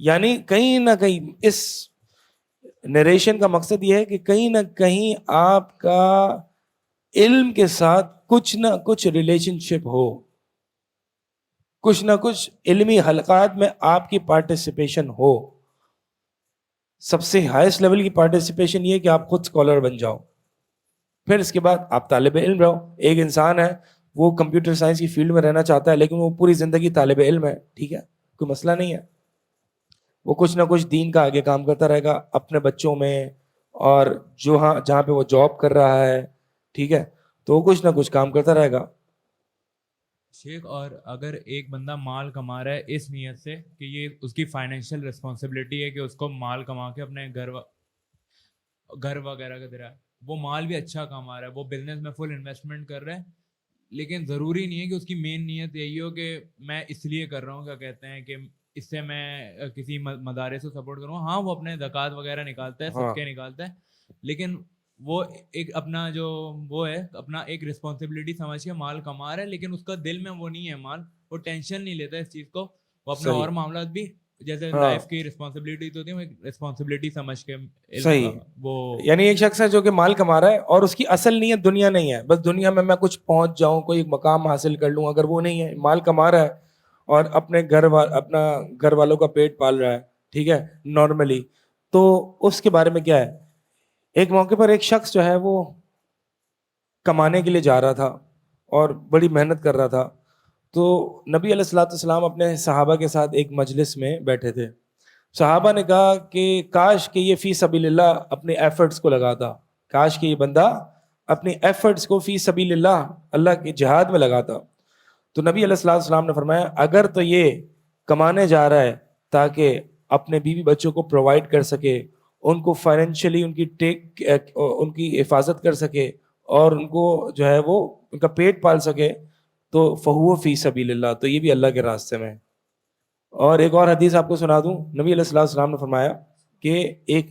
یعنی کہیں نہ کہیں اس نریشن کا مقصد یہ ہے کہ کہیں نہ کہیں آپ کا علم کے ساتھ کچھ نہ کچھ ریلیشن شپ ہو, کچھ نہ کچھ علمی حلقات میں آپ کی پارٹیسپیشن ہو. سب سے ہائیسٹ لیول کی پارٹیسپیشن یہ کہ آپ خود اسکالر بن جاؤ, پھر اس کے بعد آپ طالب علم رہو. ایک انسان ہے وہ کمپیوٹر سائنس کی فیلڈ میں رہنا چاہتا ہے لیکن وہ پوری زندگی طالب علم ہے, ٹھیک ہے, کوئی مسئلہ نہیں ہے. وہ کچھ نہ کچھ دین کا آگے کام کرتا رہے گا اپنے بچوں میں, اور جہاں پہ وہ جاب کر رہا ہے, ٹھیک ہے, تو وہ کچھ نہ کچھ کام کرتا رہے گا. شیخ, اور اگر ایک بندہ مال کما رہا ہے اس نیت سے کہ یہ اس کی فائنینشیل رسپانسبلٹی ہے کہ اس کو مال کما کے اپنے گھر وغیرہ کا دے رہا ہے, وہ مال بھی اچھا کما رہا ہے, وہ بزنس میں فل انویسٹمنٹ کر رہا ہے, لیکن ضروری نہیں ہے کہ اس کی مین نیت یہی ہو کہ میں اس لیے کر رہا ہوں, کیا کہتے ہیں, کہ اس سے میں کسی مدارس کو سپورٹ کروں. ہاں وہ اپنے زکوٰۃ وغیرہ نکالتا ہے, صدقے نکالتا ہے, لیکن وہ ایک اپنا جو وہ ہے اپنا ایک رسپانسبلٹی سمجھ کے مال کما رہا ہے, لیکن اس کا دل میں وہ نہیں ہے مال, وہ ٹینشن نہیں لیتا اس چیز کو, وہ اپنے اور معاملات بھی جیسے لائف کی رسپانسبلٹی ہوتی ہے وہ ایک رسپانسبلٹی سمجھ کے صحیح. وہ یعنی ایک شخص ہے جو کہ مال کما رہا ہے اور اس کی اصل نیت دنیا نہیں ہے, بس دنیا میں کچھ پہنچ جاؤں, کوئی ایک مقام حاصل کر لوں, اگر وہ نہیں ہے, مال کما رہا ہے اور اپنے اپنا گھر والوں کا پیٹ پال رہا ہے, ٹھیک ہے, نارملی, تو اس کے بارے میں کیا ہے. ایک موقع پر ایک شخص جو ہے وہ کمانے کے لیے جا رہا تھا اور بڑی محنت کر رہا تھا, تو نبی علیہ الصلوۃ والسلام اپنے صحابہ کے ساتھ ایک مجلس میں بیٹھے تھے. صحابہ نے کہا کہ کاش کہ یہ فی سبیل اللہ اپنے ایفرٹس کو لگاتا, کاش کہ یہ بندہ اپنے ایفرٹس کو فی سبیل اللہ کے جہاد میں لگاتا. تو نبی علیہ الصلوۃ والسلام نے فرمایا اگر تو یہ کمانے جا رہا ہے تاکہ اپنے بیوی بچوں کو پرووائڈ کر سکے, ان کو فائنینشلی ان کی حفاظت کر سکے اور ان کو جو ہے وہ ان کا پیٹ پال سکے, تو فہو فی سبیل اللہ, تو یہ بھی اللہ کے راستے میں. اور ایک اور حدیث آپ کو سنا دوں, نبی علیہ الصلوۃ والسلام نے فرمایا کہ ایک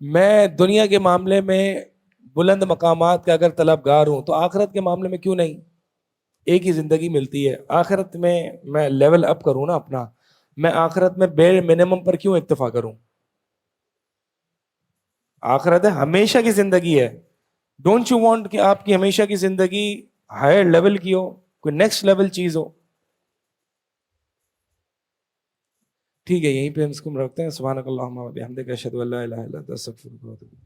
میں دنیا کے معاملے میں بلند مقامات کا اگر طلبگار ہوں تو آخرت کے معاملے میں کیوں نہیں؟ ایک ہی زندگی ملتی ہے، آخرت میں لیول اپ کروں نا اپنا، میں آخرت میں بیئر منیمم پر کیوں اکتفا کروں؟ آخرت ہے ہمیشہ کی زندگی ہے. ڈونٹ یو وانٹ کہ آپ کی ہمیشہ کی زندگی ہائر لیول کی ہو، کوئی نیکسٹ لیول چیز ہو؟ ٹھیک ہے، یہیں پہ ہم اس کو رکھتے ہیں. سبحانک اللہم و بحمدک، اشہد ان لا الہ الا انت، استغفرک و اتوب الیک.